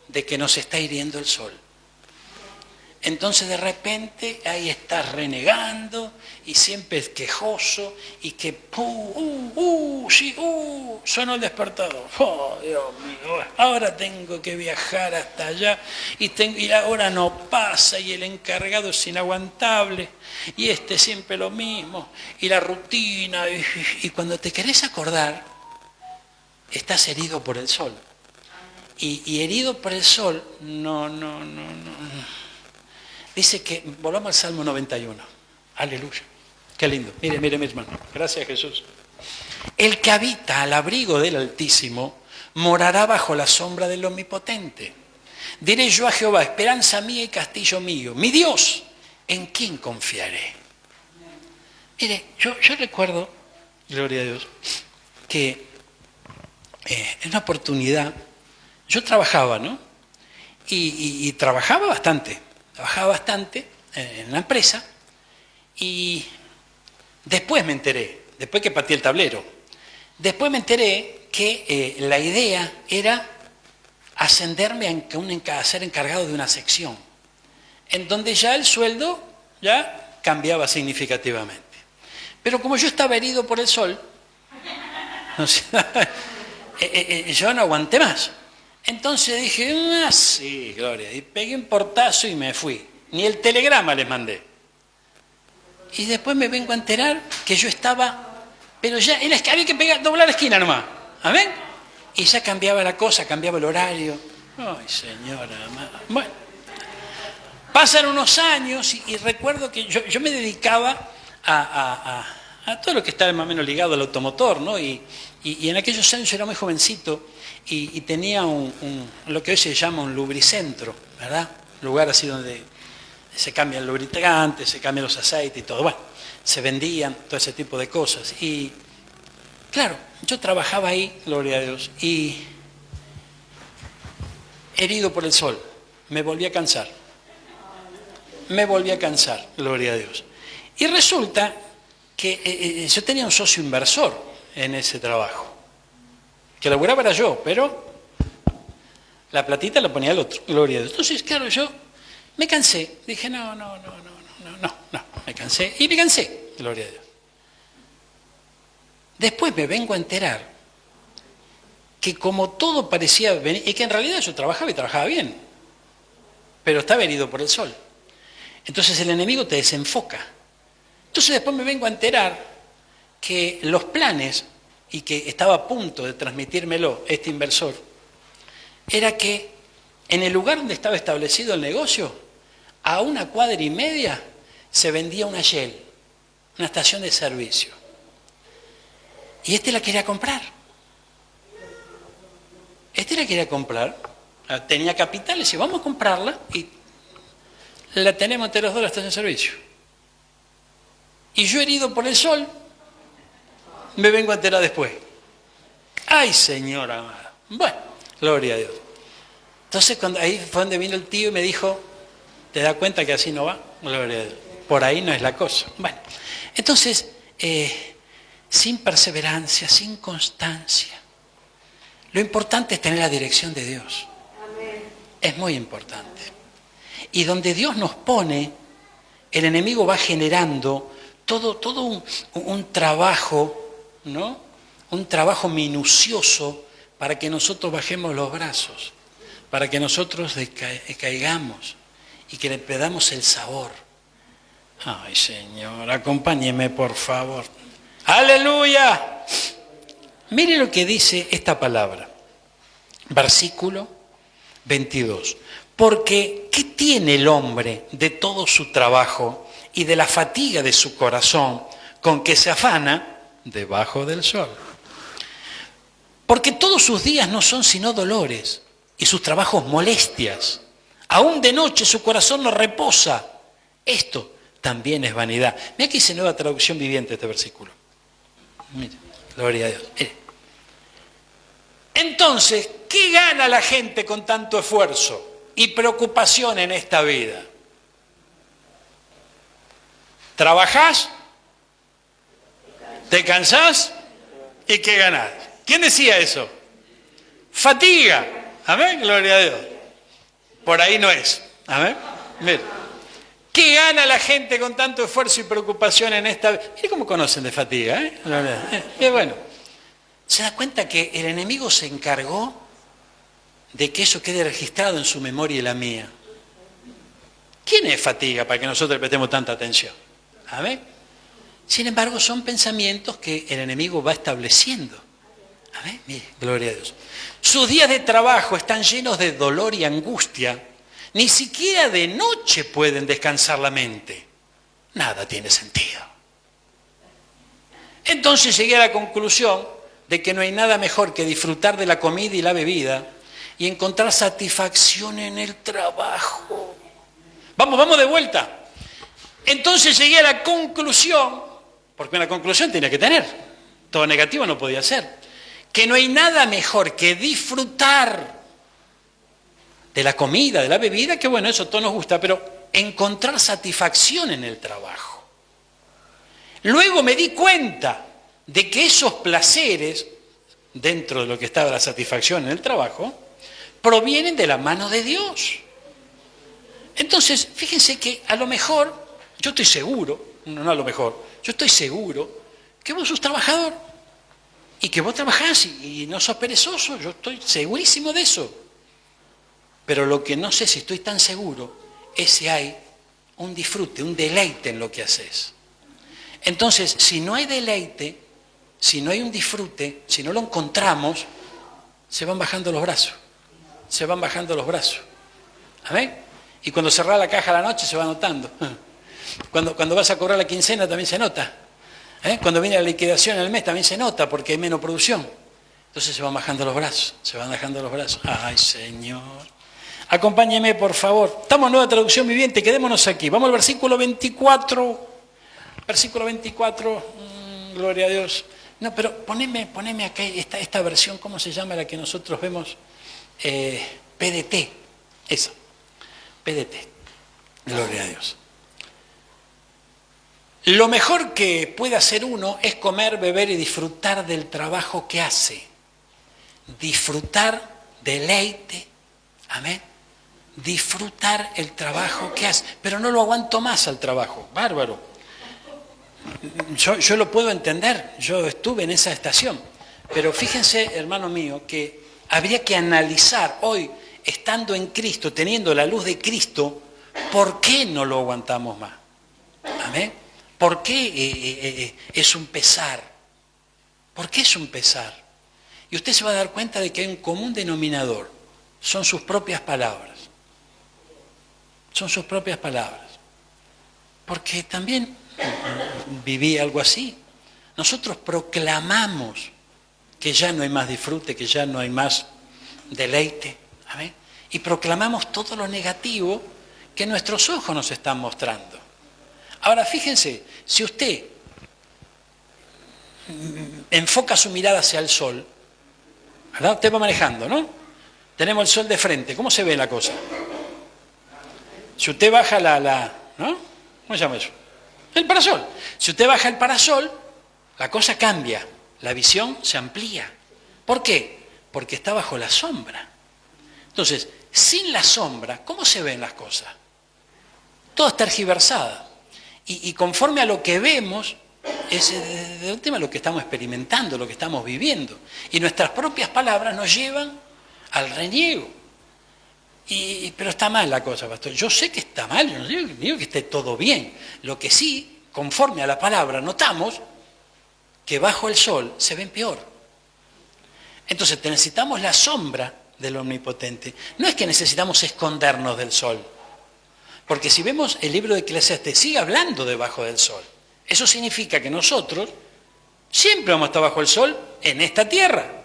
De que nos está hiriendo el sol. Entonces de repente ahí estás renegando y siempre es quejoso y que sonó el despertador. Oh, Dios mío, ahora tengo que viajar hasta allá y la hora no pasa y el encargado es inaguantable y siempre lo mismo y la rutina y cuando te querés acordar estás herido por el sol y herido por el sol no. Dice que, volvamos al Salmo 91. Aleluya. Qué lindo. Mire, mi hermano. Gracias, Jesús. El que habita al abrigo del Altísimo morará bajo la sombra del Omnipotente. Diré yo a Jehová, esperanza mía y castillo mío. Mi Dios, ¿en quién confiaré? Mire, yo recuerdo, gloria a Dios, que en una oportunidad yo trabajaba, ¿no? Y trabajaba bastante en la empresa y después me enteré, después que pateé el tablero, después me enteré que la idea era ascenderme a ser encargado de una sección, en donde ya el sueldo ya cambiaba significativamente. Pero como yo estaba herido por el sol, yo no aguanté más. Entonces dije, sí, Gloria, y pegué un portazo y me fui. Ni el telegrama les mandé. Y después me vengo a enterar que yo estaba, pero ya había que doblar la esquina nomás. ¿Amén? Y ya cambiaba la cosa, cambiaba el horario. Ay, señora. Bueno, pasan unos años y recuerdo que yo me dedicaba a todo lo que estaba más o menos ligado al automotor, ¿no? Y en aquellos años yo era muy jovencito y tenía lo que hoy se llama un lubricentro, ¿verdad? Un lugar así donde se cambian lubricantes, se cambian los aceites y todo. Bueno, se vendían todo ese tipo de cosas. Y claro, yo trabajaba ahí, gloria a Dios, y herido por el sol, me volví a cansar. Gloria a Dios. Y resulta que yo tenía un socio inversor en ese trabajo. Que laburaba era yo, pero la platita la ponía el otro, gloria a Dios. Entonces, claro, yo me cansé. Dije, no, me cansé. Y me cansé, gloria a Dios. Después me vengo a enterar que como todo parecía venir, y que en realidad yo trabajaba y trabajaba bien, pero estaba herido por el sol. Entonces el enemigo te desenfoca. Entonces después me vengo a enterar que los planes, y que estaba a punto de transmitírmelo este inversor, era que en el lugar donde estaba establecido el negocio, a 1,5 cuadras se vendía una Shell, una estación de servicio. Y la quería comprar. Tenía capital, y decía, vamos a comprarla y la tenemos entre los dos la estación de servicio. Y yo herido por el sol, me vengo a enterar después. ¡Ay, señora amada! Bueno, gloria a Dios. Entonces ahí fue donde vino el tío y me dijo, ¿te das cuenta que así no va? Gloria a Dios. Por ahí no es la cosa. Bueno, entonces, sin perseverancia, sin constancia, lo importante es tener la dirección de Dios. Amén. Es muy importante. Y donde Dios nos pone, el enemigo va generando todo un trabajo, ¿no? Un trabajo minucioso para que nosotros bajemos los brazos, para que nosotros caigamos y que le perdamos el sabor. Ay, Señor, acompáñeme, por favor. ¡Aleluya! Mire lo que dice esta palabra. Versículo 22. Porque, ¿qué tiene el hombre de todo su trabajo y de la fatiga de su corazón con que se afana debajo del sol? Porque todos sus días no son sino dolores y sus trabajos molestias. Aún de noche su corazón no reposa. Esto también es vanidad. Mira que dice Nueva Traducción Viviente este versículo. Mira, gloria a Dios. Mire. Entonces, ¿qué gana la gente con tanto esfuerzo y preocupación en esta vida. ¿Trabajás? ¿Te cansás? ¿Y qué ganás? ¿Quién decía eso? Fatiga. Amén, gloria a Dios. Por ahí no es. Amén. Mira. ¿Qué gana la gente con tanto esfuerzo y preocupación en esta vida? Mire cómo conocen de fatiga, ¿eh? Bueno, ¿se da cuenta que el enemigo se encargó de que eso quede registrado en su memoria y la mía? ¿Quién es fatiga para que nosotros le prestemos tanta atención? ¿Amén? Sin embargo, son pensamientos que el enemigo va estableciendo. ¿Amén? Mire, gloria a Dios. Sus días de trabajo están llenos de dolor y angustia. Ni siquiera de noche pueden descansar la mente. Nada tiene sentido. Entonces llegué a la conclusión de que no hay nada mejor que disfrutar de la comida y la bebida y encontrar satisfacción en el trabajo. Vamos de vuelta. Entonces llegué a la conclusión, porque una conclusión tenía que tener, todo negativo no podía ser, que no hay nada mejor que disfrutar de la comida, de la bebida, que bueno, eso a todos nos gusta, pero encontrar satisfacción en el trabajo. Luego me di cuenta de que esos placeres, dentro de lo que estaba la satisfacción en el trabajo, provienen de la mano de Dios. Entonces, fíjense que a lo mejor, yo estoy seguro, no a lo mejor, yo estoy seguro que vos sos trabajador y que vos trabajás y no sos perezoso, yo estoy segurísimo de eso. Pero lo que no sé si estoy tan seguro es si hay un disfrute, un deleite en lo que haces. Entonces, si no hay deleite, si no hay un disfrute, si no lo encontramos, se van bajando los brazos. Se van bajando los brazos. ¿Amén? Y cuando cerrás la caja a la noche se va notando. Cuando vas a cobrar la quincena también se nota. Cuando viene la liquidación en el mes también se nota porque hay menos producción. Entonces se van bajando los brazos, se van bajando los brazos. ¡Ay, Señor! Acompáñeme, por favor. Estamos en Nueva Traducción Viviente, quedémonos aquí. Vamos al versículo 24. Versículo 24, gloria a Dios. No, pero poneme acá esta versión, ¿cómo se llama la que nosotros vemos? PDT, esa. PDT, gloria a Dios. Lo mejor que puede hacer uno es comer, beber y disfrutar del trabajo que hace. Disfrutar, deleite, amén. Disfrutar el trabajo que hace. Pero no lo aguanto más al trabajo, bárbaro. Yo lo puedo entender, yo estuve en esa estación. Pero fíjense, hermano mío, que habría que analizar hoy, estando en Cristo, teniendo la luz de Cristo, ¿por qué no lo aguantamos más? Amén. ¿Por qué es un pesar? ¿Por qué es un pesar? Y usted se va a dar cuenta de que hay un común denominador. Son sus propias palabras. Son sus propias palabras. Porque también viví algo así. Nosotros proclamamos que ya no hay más disfrute, que ya no hay más deleite. ¿Amén? Y proclamamos todo lo negativo que nuestros ojos nos están mostrando. Ahora, fíjense, si usted enfoca su mirada hacia el sol, ¿verdad? Usted va manejando, ¿no? Tenemos el sol de frente, ¿cómo se ve la cosa? Si usted baja ¿no? ¿Cómo se llama eso? El parasol. Si usted baja el parasol, la cosa cambia, la visión se amplía. ¿Por qué? Porque está bajo la sombra. Entonces, sin la sombra, ¿cómo se ven las cosas? Todo está tergiversado. Y conforme a lo que vemos, es el tema de lo que estamos experimentando, lo que estamos viviendo. Y nuestras propias palabras nos llevan al reniego. Pero está mal la cosa, pastor. Yo sé que está mal, yo no digo que esté todo bien. Lo que sí, conforme a la palabra, notamos que bajo el sol se ven peor. Entonces necesitamos la sombra del Omnipotente. No es que necesitamos escondernos del sol. Porque si vemos el libro de Eclesiastés, sigue hablando debajo del sol. Eso significa que nosotros siempre vamos a estar bajo el sol en esta tierra.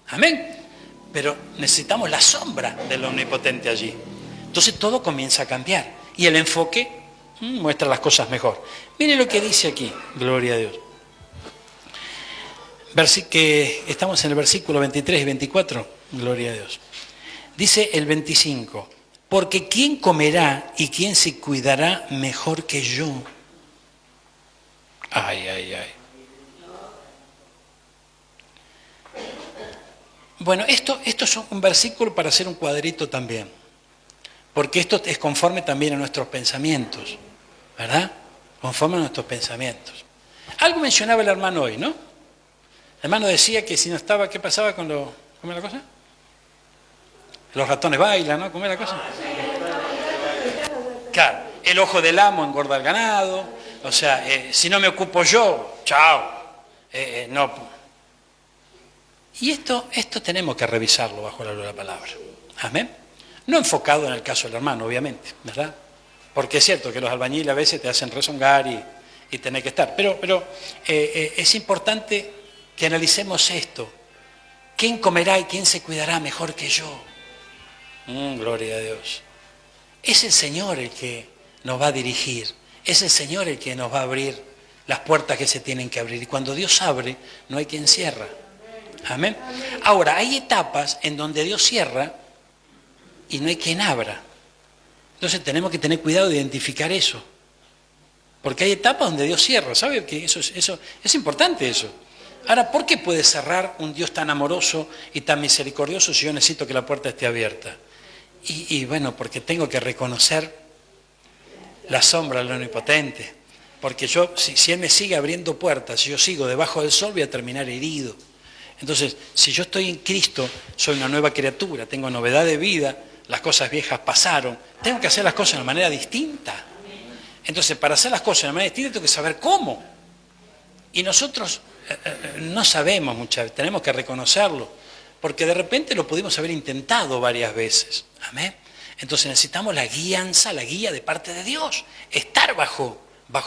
Amén. Pero necesitamos la sombra del Omnipotente allí. Entonces todo comienza a cambiar. Y el enfoque muestra las cosas mejor. Mire lo que dice aquí, gloria a Dios. Que estamos en el versículo 23 y 24, gloria a Dios. Dice el 25. Porque ¿quién comerá y quién se cuidará mejor que yo? Ay, ay, ay. Bueno, esto es un versículo para hacer un cuadrito también, porque esto es conforme también a nuestros pensamientos, ¿verdad? Conforme a nuestros pensamientos. Algo mencionaba el hermano hoy, ¿no? El hermano decía que si no estaba, ¿qué pasaba con los... ¿Cómo es la cosa? Los ratones bailan, ¿no? ¿Cómo es la cosa? Claro, el ojo del amo engorda al ganado, o sea, si no me ocupo yo, chao, no... Y esto tenemos que revisarlo bajo la luz de la palabra. Amén. No enfocado en el caso del hermano, obviamente, ¿verdad? Porque es cierto que los albañiles a veces te hacen rezongar y tener que estar. Pero es importante que analicemos esto. ¿Quién comerá y quién se cuidará mejor que yo? Gloria a Dios. Es el Señor el que nos va a dirigir. Es el Señor el que nos va a abrir las puertas que se tienen que abrir. Y cuando Dios abre, no hay quien cierra. Amén. Ahora, hay etapas en donde Dios cierra y no hay quien abra. Entonces tenemos que tener cuidado de identificar eso. Porque hay etapas donde Dios cierra. ¿Sabe que eso es importante eso? Ahora, ¿por qué puede cerrar un Dios tan amoroso y tan misericordioso si yo necesito que la puerta esté abierta? Y bueno, porque tengo que reconocer la sombra del Omnipotente. Porque si Él me sigue abriendo puertas, si yo sigo debajo del sol, voy a terminar herido. Entonces, si yo estoy en Cristo, soy una nueva criatura, tengo novedad de vida, las cosas viejas pasaron, tengo que hacer las cosas de una manera distinta. Entonces, para hacer las cosas de una manera distinta, tengo que saber cómo. Y nosotros no sabemos muchas veces, tenemos que reconocerlo, porque de repente lo pudimos haber intentado varias veces. Amén. Entonces necesitamos la guianza, la guía de parte de Dios, estar bajo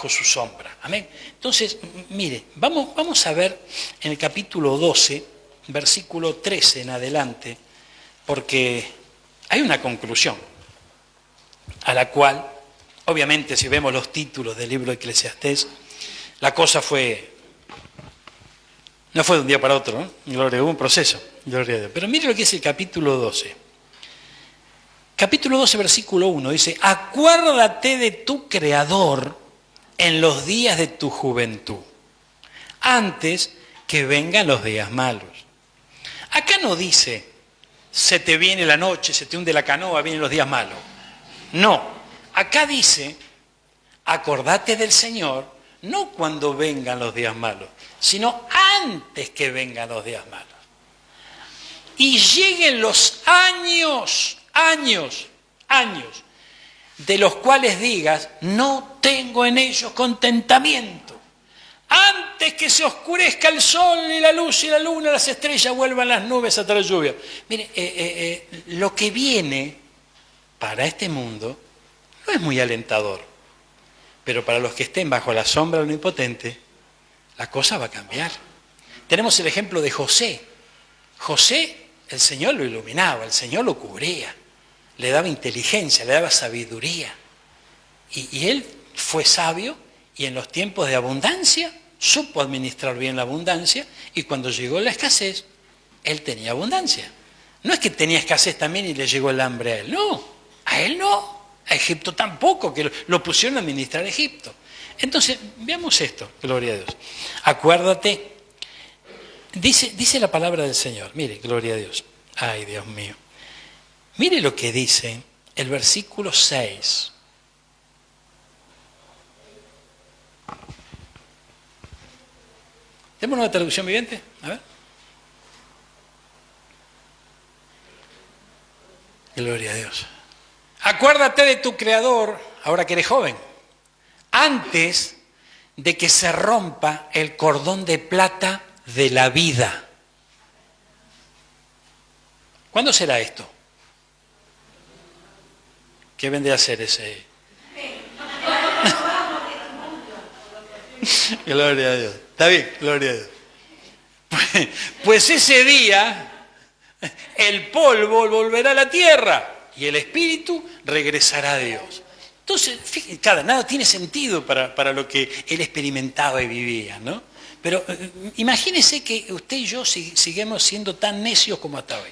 su sombra. Amén. Entonces, mire, vamos a ver en el capítulo 12, versículo 13 en adelante, porque hay una conclusión a la cual, obviamente, si vemos los títulos del libro de Eclesiastés, la cosa no fue de un día para otro, ¿no? Gloria, hubo un proceso, gloria a Dios. Pero mire lo que es el capítulo 12. Capítulo 12, versículo 1, dice, acuérdate de tu Creador en los días de tu juventud, antes que vengan los días malos. Acá no dice, se te viene la noche, se te hunde la canoa, vienen los días malos. No, acá dice, acordate del Señor, no cuando vengan los días malos, sino antes que vengan los días malos. Y lleguen los años, de los cuales digas, no tengo en ellos contentamiento. Antes que se oscurezca el sol y la luz y la luna, las estrellas, vuelvan las nubes a traer lluvia. Mire, lo que viene para este mundo no es muy alentador, pero para los que estén bajo la sombra del Omnipotente, la cosa va a cambiar. Tenemos el ejemplo de José. José, el Señor lo iluminaba, el Señor lo cubría, le daba inteligencia, le daba sabiduría. Y él fue sabio y en los tiempos de abundancia supo administrar bien la abundancia y cuando llegó la escasez, él tenía abundancia. No es que tenía escasez también y le llegó el hambre a él, no, a él no, a Egipto tampoco, que lo pusieron a administrar Egipto. Entonces, veamos esto, gloria a Dios. Acuérdate, dice la palabra del Señor, mire, gloria a Dios. Ay, Dios mío. Mire lo que dice el versículo 6. ¿Tenemos una traducción viviente? A ver. Gloria a Dios. Acuérdate de tu Creador, ahora que eres joven, antes de que se rompa el cordón de plata de la vida. ¿Cuándo será esto? ¿Qué vendría a ser ese? Gloria a Dios. Está bien, gloria a Dios. Pues ese día el polvo volverá a la tierra y el espíritu regresará a Dios. Entonces, fíjense, nada tiene sentido para lo que él experimentaba y vivía, ¿no? Pero imagínese que usted y yo seguimos siendo tan necios como hasta hoy.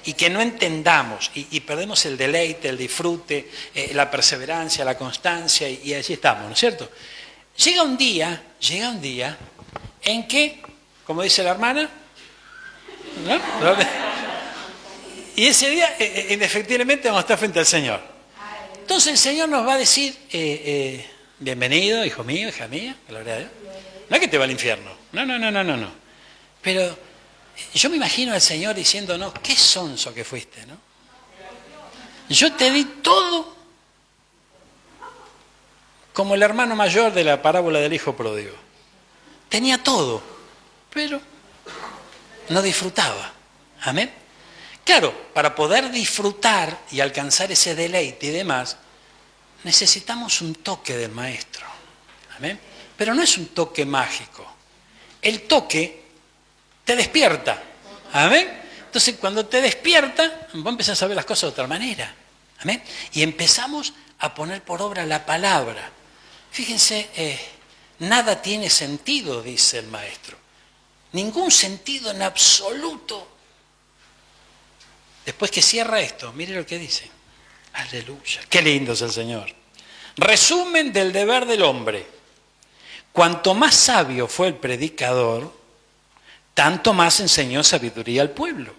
y que no entendamos y perdemos el deleite, el disfrute, la perseverancia, la constancia y allí estamos, ¿no es cierto? Llega un día en que, como dice la hermana, ¿no? Y ese día, indefectiblemente, vamos a estar frente al Señor. Entonces el Señor nos va a decir, bienvenido, hijo mío, hija mía, gloria a Dios. No es que te va al infierno, no. Pero yo me imagino al Señor diciéndonos, qué sonso que fuiste, ¿no? Yo te di todo como el hermano mayor de la parábola del hijo pródigo. Tenía todo, pero no disfrutaba. Amén. Claro, para poder disfrutar y alcanzar ese deleite y demás, necesitamos un toque del Maestro. Amén. Pero no es un toque mágico. El toque te despierta. Amén. Entonces, cuando te despierta, vos empezás a ver las cosas de otra manera. Amén. Y empezamos a poner por obra la palabra. Fíjense, nada tiene sentido, dice el Maestro. Ningún sentido en absoluto. Después que cierra esto, mire lo que dice. Aleluya. Qué lindo es el Señor. Resumen del deber del hombre. Cuanto más sabio fue el predicador, tanto más enseñó sabiduría al pueblo.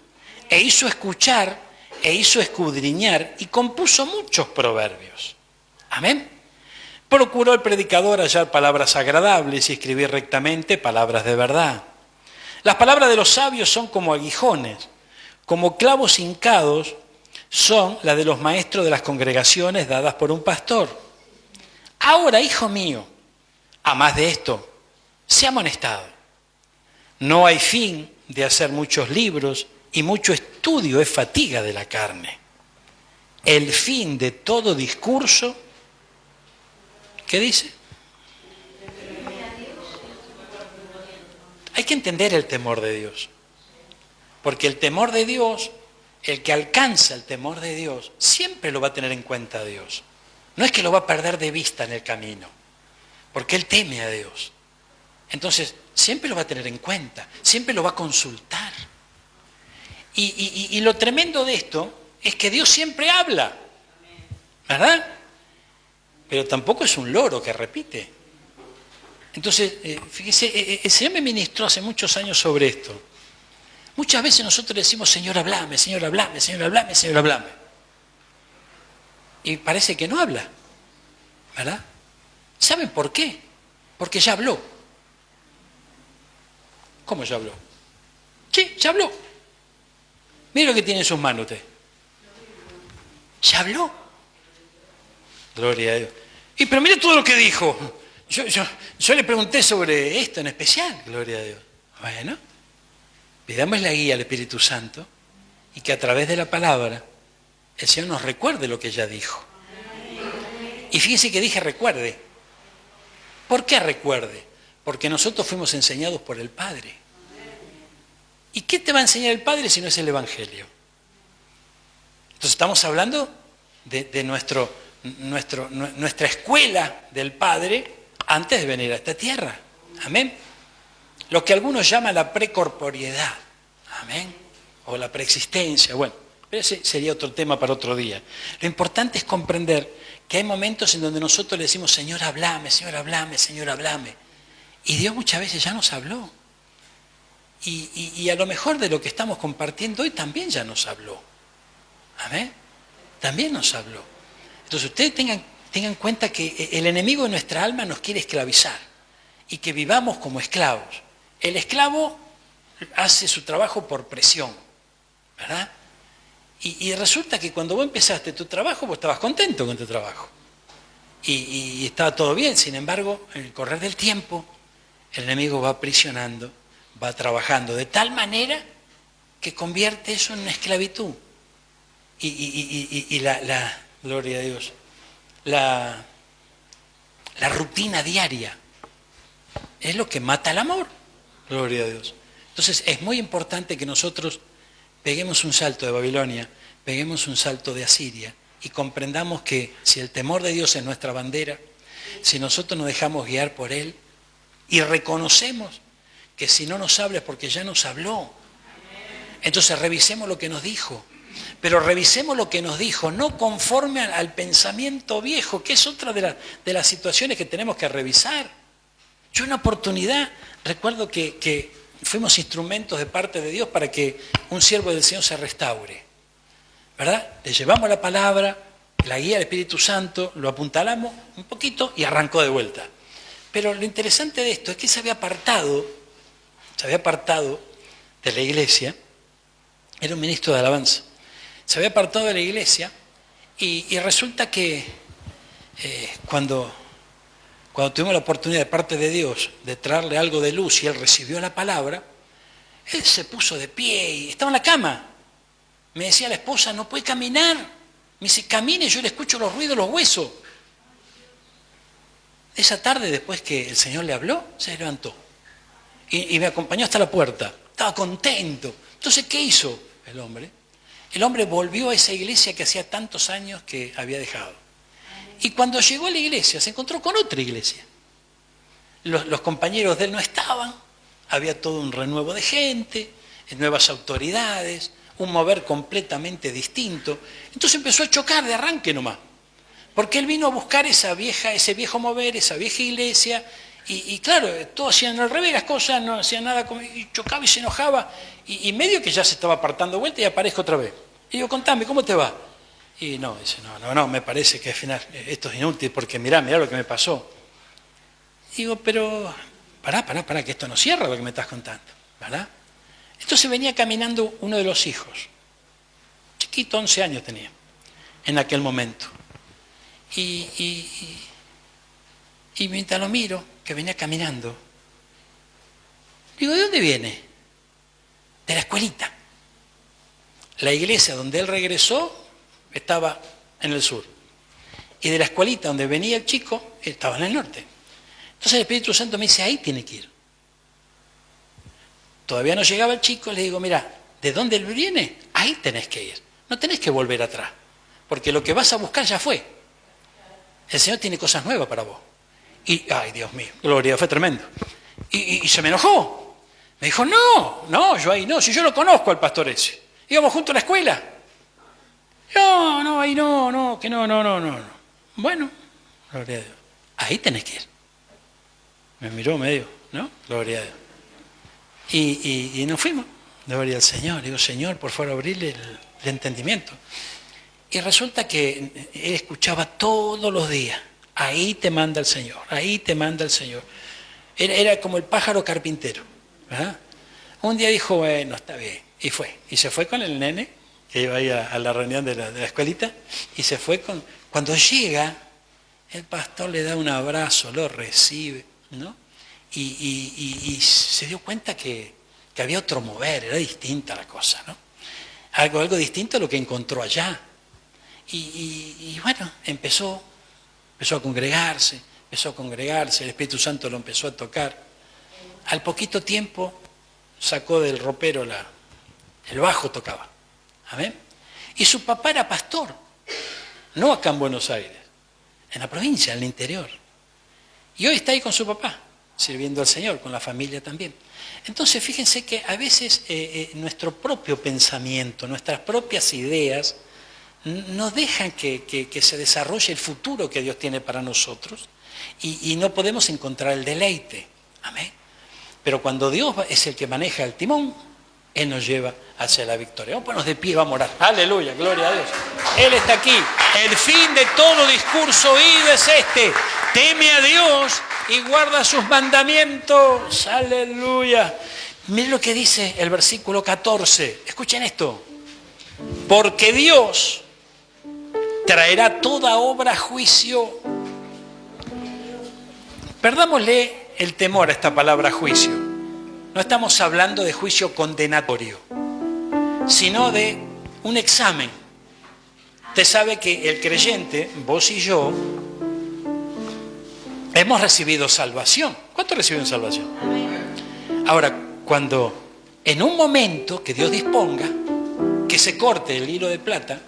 E hizo escuchar, e hizo escudriñar, y compuso muchos proverbios. Amén. Procuró el predicador hallar palabras agradables y escribir rectamente palabras de verdad. Las palabras de los sabios son como aguijones, como clavos hincados son las de los maestros de las congregaciones dadas por un pastor. Ahora, hijo mío, a más de esto, sea amonestado. No hay fin de hacer muchos libros y mucho estudio es fatiga de la carne. El fin de todo discurso, ¿qué dice? Hay que entender el temor de Dios. Porque el temor de Dios, el que alcanza el temor de Dios, siempre lo va a tener en cuenta a Dios. No es que lo va a perder de vista en el camino, porque él teme a Dios. Entonces, siempre lo va a tener en cuenta, siempre lo va a consultar. Y lo tremendo de esto es que Dios siempre habla, ¿verdad? Pero tampoco es un loro que repite. Entonces, fíjese, el Señor me ministró hace muchos años sobre esto. Muchas veces nosotros le decimos, Señor, hablame, Señor, hablame, Señor, hablame, Señor, hablame. Y parece que no habla, ¿verdad? ¿Saben por qué? Porque ya habló. ¿Cómo ya habló? Sí, ya habló. Mire lo que tiene en sus manos usted. Ya habló. Gloria a Dios. Y pero mire todo lo que dijo. Yo le pregunté sobre esto en especial, gloria a Dios. Bueno, pidamos la guía al Espíritu Santo y que a través de la palabra el Señor nos recuerde lo que ya dijo. Y fíjense que dije recuerde. ¿Por qué recuerde? Porque nosotros fuimos enseñados por el Padre. ¿Y qué te va a enseñar el Padre si no es el Evangelio? Entonces estamos hablando de nuestra escuela del Padre antes de venir a esta tierra. Amén. Lo que algunos llaman la precorporiedad. Amén. O la preexistencia. Bueno, ese sería otro tema para otro día. Lo importante es comprender que hay momentos en donde nosotros le decimos, Señor, hablame, Señor, hablame, Señor, hablame. Y Dios muchas veces ya nos habló. Y a lo mejor de lo que estamos compartiendo hoy también ya nos habló. Amén. También nos habló. Entonces ustedes tengan en cuenta que el enemigo de nuestra alma nos quiere esclavizar y que vivamos como esclavos. El esclavo hace su trabajo por presión, ¿verdad? Y resulta que cuando vos empezaste tu trabajo, vos estabas contento con tu trabajo. Y estaba todo bien. Sin embargo, en el correr del tiempo, el enemigo va aprisionando, va trabajando de tal manera que convierte eso en una esclavitud. Y la gloria a Dios, la rutina diaria es lo que mata el amor. Gloria a Dios. Entonces es muy importante que nosotros peguemos un salto de Babilonia, peguemos un salto de Asiria y comprendamos que si el temor de Dios es nuestra bandera, si nosotros nos dejamos guiar por Él y reconocemos que si no nos habla es porque ya nos habló, entonces revisemos lo que nos dijo. Pero revisemos lo que nos dijo, no conforme al pensamiento viejo, que es otra de las situaciones que tenemos que revisar. Yo una oportunidad, recuerdo que fuimos instrumentos de parte de Dios para que un siervo del Señor se restaure, ¿verdad? Le llevamos la palabra, la guía del Espíritu Santo, lo apuntalamos un poquito y arrancó de vuelta. Pero lo interesante de esto es que se había apartado de la iglesia, era un ministro de alabanza, se había apartado de la iglesia y resulta que cuando tuvimos la oportunidad de parte de Dios de traerle algo de luz y él recibió la palabra, él se puso de pie y estaba en la cama. Me decía la esposa, no puede caminar. Me dice, camine, yo le escucho los ruidos de los huesos. Esa tarde, después que el Señor le habló, se levantó y me acompañó hasta la puerta. Estaba contento. Entonces, ¿qué hizo el hombre? El hombre volvió a esa iglesia que hacía tantos años que había dejado. Y cuando llegó a la iglesia, se encontró con otra iglesia. Los compañeros de él no estaban, había todo un renuevo de gente, nuevas autoridades, un mover completamente distinto. Entonces empezó a chocar de arranque nomás, porque él vino a buscar ese viejo mover, esa vieja iglesia, y claro, todos hacían al revés las cosas, no hacían nada, y chocaba y se enojaba, y medio que ya se estaba apartando de vuelta y aparezco otra vez. Y digo, contame, ¿cómo te va? Y no, dice, no, me parece que al final esto es inútil, porque mirá lo que me pasó. Digo, pero pará, que esto no cierra lo que me estás contando, ¿verdad? Entonces venía caminando uno de los hijos, chiquito, 11 años tenía, en aquel momento. Y mientras lo miro, que venía caminando, digo, ¿de dónde viene? De la escuelita. La iglesia donde él regresó estaba en el sur. Y de la escuelita donde venía el chico, estaba en el norte. Entonces el Espíritu Santo me dice, ahí tiene que ir. Todavía no llegaba el chico, le digo, mira, ¿de dónde él viene? Ahí tenés que ir. No tenés que volver atrás. Porque lo que vas a buscar ya fue. El Señor tiene cosas nuevas para vos. Y, ay, Dios mío, gloria, fue tremendo. Y se me enojó. Me dijo, no, yo ahí no, si yo lo conozco al pastor ese. Íbamos juntos a la escuela. No, ahí no. Bueno, gloria a Dios. Ahí tenés que ir. Me miró medio, ¿no? Gloria a Dios. Y nos fuimos. Gloria al Señor. Digo, Señor, por favor, abrirle el entendimiento. Y resulta que él escuchaba todos los días. Ahí te manda el Señor, ahí te manda el Señor. Era como el pájaro carpintero, ¿verdad? Un día dijo, bueno, está bien. Y fue. Y se fue con el nene, que iba ahí a la reunión de la escuelita, y se fue con... Cuando llega, el pastor le da un abrazo, lo recibe, ¿no? Y se dio cuenta que había otro mover, era distinta la cosa, ¿no? Algo distinto a lo que encontró allá. Y bueno, empezó a congregarse, el Espíritu Santo lo empezó a tocar. Al poquito tiempo sacó del ropero el bajo, tocaba. ¿Amén? Y su papá era pastor, no acá en Buenos Aires, en la provincia, en el interior. Y hoy está ahí con su papá, sirviendo al Señor, con la familia también. Entonces, fíjense que a veces nuestro propio pensamiento, nuestras propias ideas, nos dejan que se desarrolle el futuro que Dios tiene para nosotros y no podemos encontrar el deleite. Amén. Pero cuando Dios es el que maneja el timón, Él nos lleva hacia la victoria. Vamos a ponernos de pie, vamos a orar. Aleluya, gloria a Dios. Él está aquí. El fin de todo discurso oído es este. Teme a Dios y guarda sus mandamientos. Aleluya. Miren lo que dice el versículo 14. Escuchen esto. Porque Dios traerá toda obra a juicio. Perdámosle el temor a esta palabra juicio. No estamos hablando de juicio condenatorio, sino de un examen. Usted sabe que el creyente, vos y yo, hemos recibido salvación. ¿Cuántos recibieron salvación? Ahora, cuando en un momento que Dios disponga, que se corte el hilo de plata,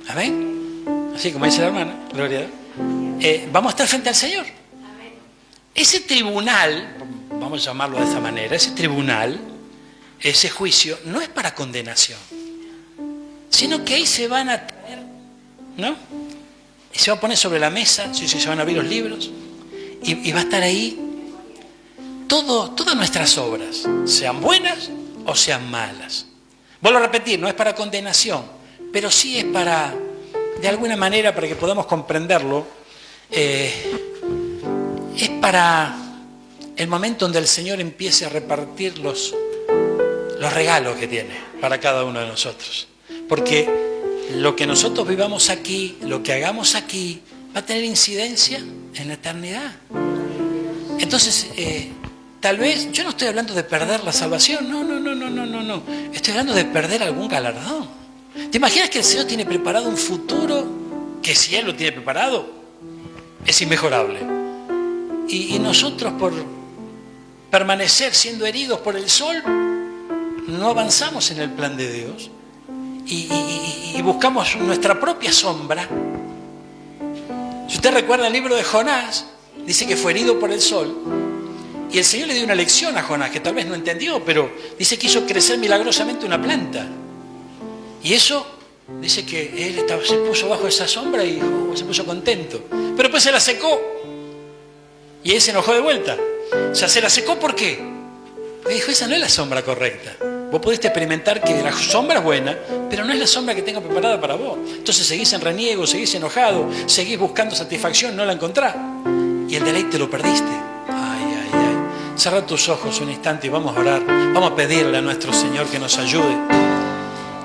amén, así como dice la hermana, gloria a Dios, vamos a estar frente al Señor. Ese tribunal, vamos a llamarlo de esta manera, ese tribunal, ese juicio, no es para condenación, sino que ahí se van a tener, ¿no? Y se va a poner sobre la mesa, se van a abrir los libros, y va a estar ahí todas nuestras obras, sean buenas o sean malas. Vuelvo a repetir, no es para condenación, pero sí es para, de alguna manera, para que podamos comprenderlo, es para el momento donde el Señor empiece a repartir los regalos que tiene para cada uno de nosotros. Porque lo que nosotros vivamos aquí, lo que hagamos aquí, va a tener incidencia en la eternidad. Entonces, tal vez, yo no estoy hablando de perder la salvación, no. Estoy hablando de perder algún galardón. ¿Te imaginas que el Señor tiene preparado un futuro que, si Él lo tiene preparado, es inmejorable? Y nosotros, por permanecer siendo heridos por el sol, no avanzamos en el plan de Dios y buscamos nuestra propia sombra. Si usted recuerda el libro de Jonás, dice que fue herido por el sol y el Señor le dio una lección a Jonás que tal vez no entendió, pero dice que hizo crecer milagrosamente una planta. Y eso, dice que él se puso bajo esa sombra y se puso contento. Pero después se la secó y él se enojó de vuelta. O sea, se la secó, ¿por qué? Porque dijo, esa no es la sombra correcta. Vos pudiste experimentar que la sombra es buena, pero no es la sombra que tengo preparada para vos. Entonces seguís en reniego, seguís enojado, seguís buscando satisfacción, no la encontrás. Y el deleite lo perdiste. Ay. Cerra tus ojos un instante y vamos a orar. Vamos a pedirle a nuestro Señor que nos ayude.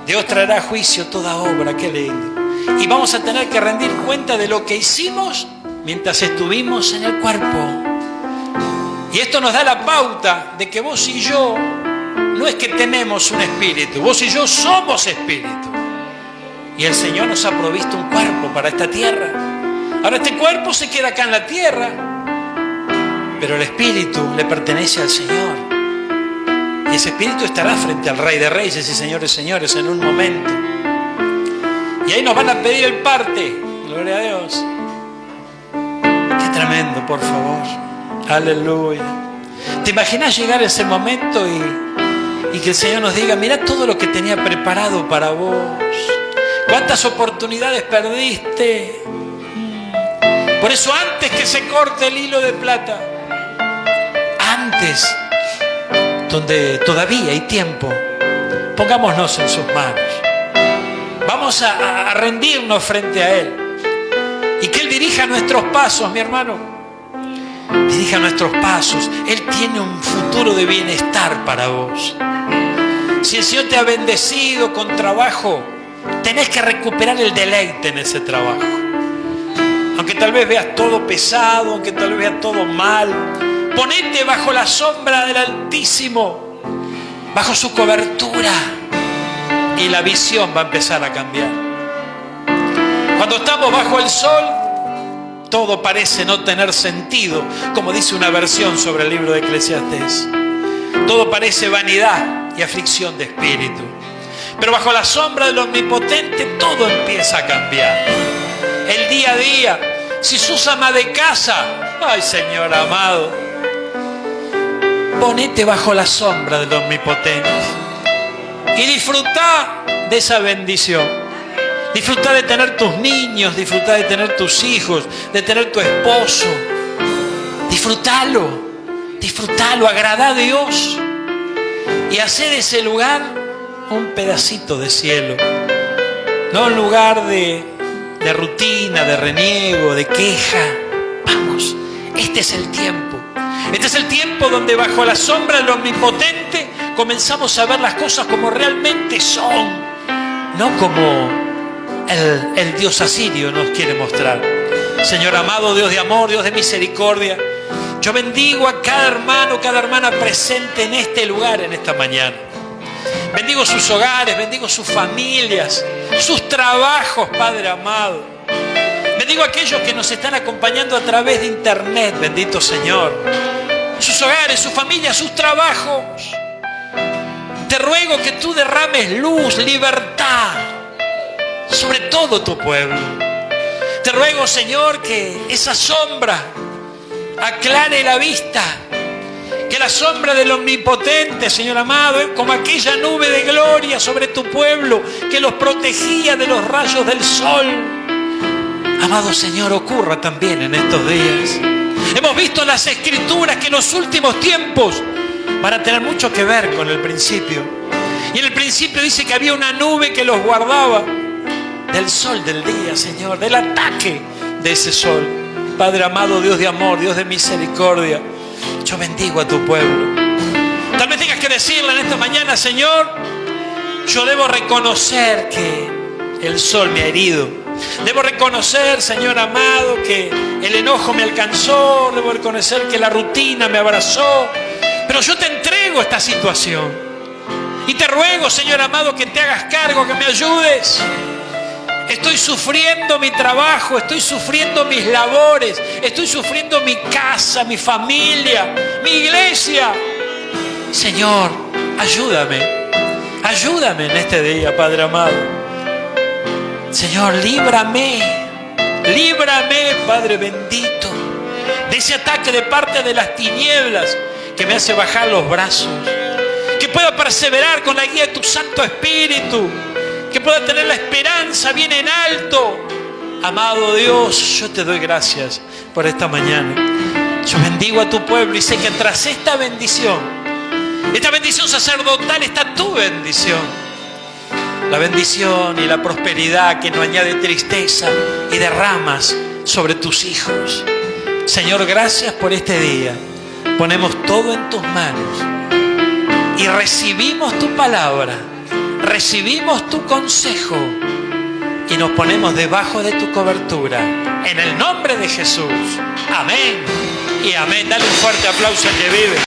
Dios traerá a juicio toda obra, qué lindo. Y vamos a tener que rendir cuenta de lo que hicimos mientras estuvimos en el cuerpo. Y esto nos da la pauta de que vos y yo no es que tenemos un espíritu, vos y yo somos espíritu. Y el Señor nos ha provisto un cuerpo para esta tierra. Ahora este cuerpo se queda acá en la tierra, pero el espíritu le pertenece al Señor. Y ese espíritu estará frente al Rey de Reyes y Señores en un momento. Y ahí nos van a pedir el parte. Gloria a Dios. Qué tremendo, por favor. Aleluya. ¿Te imaginas llegar a ese momento y que el Señor nos diga, mira todo lo que tenía preparado para vos? ¿Cuántas oportunidades perdiste? Por eso, antes que se corte el hilo de plata, antes, donde todavía hay tiempo, pongámonos en sus manos. Vamos a rendirnos frente a Él. Y que Él dirija nuestros pasos, mi hermano. Dirija nuestros pasos. Él tiene un futuro de bienestar para vos. Si el Señor te ha bendecido con trabajo, tenés que recuperar el deleite en ese trabajo. Aunque tal vez veas todo pesado, aunque tal vez veas todo mal, ponete bajo la sombra del Altísimo, bajo su cobertura, y la visión va a empezar a cambiar. Cuando estamos bajo el sol, todo parece no tener sentido, como dice una versión sobre el libro de Eclesiastés. Todo parece vanidad y aflicción de espíritu. Pero bajo la sombra del Omnipotente todo empieza a cambiar. El día a día, si sos ama de casa, ay Señor amado, ponete bajo la sombra del Omnipotente y disfrutá de esa bendición. Disfruta de tener tus niños, disfruta de tener tus hijos, de tener tu esposo. Disfrutalo, agrada a Dios y hacer de ese lugar un pedacito de cielo. No un lugar de rutina, de reniego, de queja. Vamos, este es el tiempo. Este es el tiempo donde bajo la sombra del Omnipotente comenzamos a ver las cosas como realmente son, no como el Dios asirio nos quiere mostrar. Señor amado, Dios de amor, Dios de misericordia, yo bendigo a cada hermano, cada hermana presente en este lugar, en esta mañana. Bendigo sus hogares, bendigo sus familias, sus trabajos, Padre amado. Bendigo a aquellos que nos están acompañando a través de internet, bendito Señor. Sus hogares, sus familias, sus trabajos. Te ruego que tú derrames luz, libertad sobre todo tu pueblo. Te ruego, Señor, que esa sombra aclare la vista, que que la sombra del Omnipotente, Señor amado, como aquella nube de gloria sobre tu pueblo que los protegía de los rayos del sol. Amado Señor, ocurra también en estos días. Hemos visto en las Escrituras que en los últimos tiempos van a tener mucho que ver con el principio. Y en el principio dice que había una nube que los guardaba del sol del día, Señor, del ataque de ese sol. Padre amado, Dios de amor, Dios de misericordia, yo bendigo a tu pueblo. Tal vez tengas que decirle en esta mañana: Señor, yo debo reconocer que el sol me ha herido. Debo reconocer, Señor amado, que el enojo me alcanzó. Debo reconocer que la rutina me abrazó. Pero yo te entrego esta situación. Y te ruego, Señor amado, que te hagas cargo, que me ayudes. Estoy sufriendo mi trabajo, estoy sufriendo mis labores, estoy sufriendo mi casa, mi familia, mi iglesia. Señor, ayúdame. Ayúdame en este día, Padre amado. Señor, líbrame, Padre bendito, de ese ataque de parte de las tinieblas que me hace bajar los brazos, que pueda perseverar con la guía de tu Santo Espíritu, que pueda tener la esperanza bien en alto. Amado Dios, yo te doy gracias por esta mañana. Yo bendigo a tu pueblo y sé que tras esta bendición sacerdotal, está tu bendición. La bendición y la prosperidad que no añade tristeza y derramas sobre tus hijos. Señor, gracias por este día. Ponemos todo en tus manos y recibimos tu palabra, recibimos tu consejo y nos ponemos debajo de tu cobertura. En el nombre de Jesús. Amén y amén. Dale un fuerte aplauso al que vive.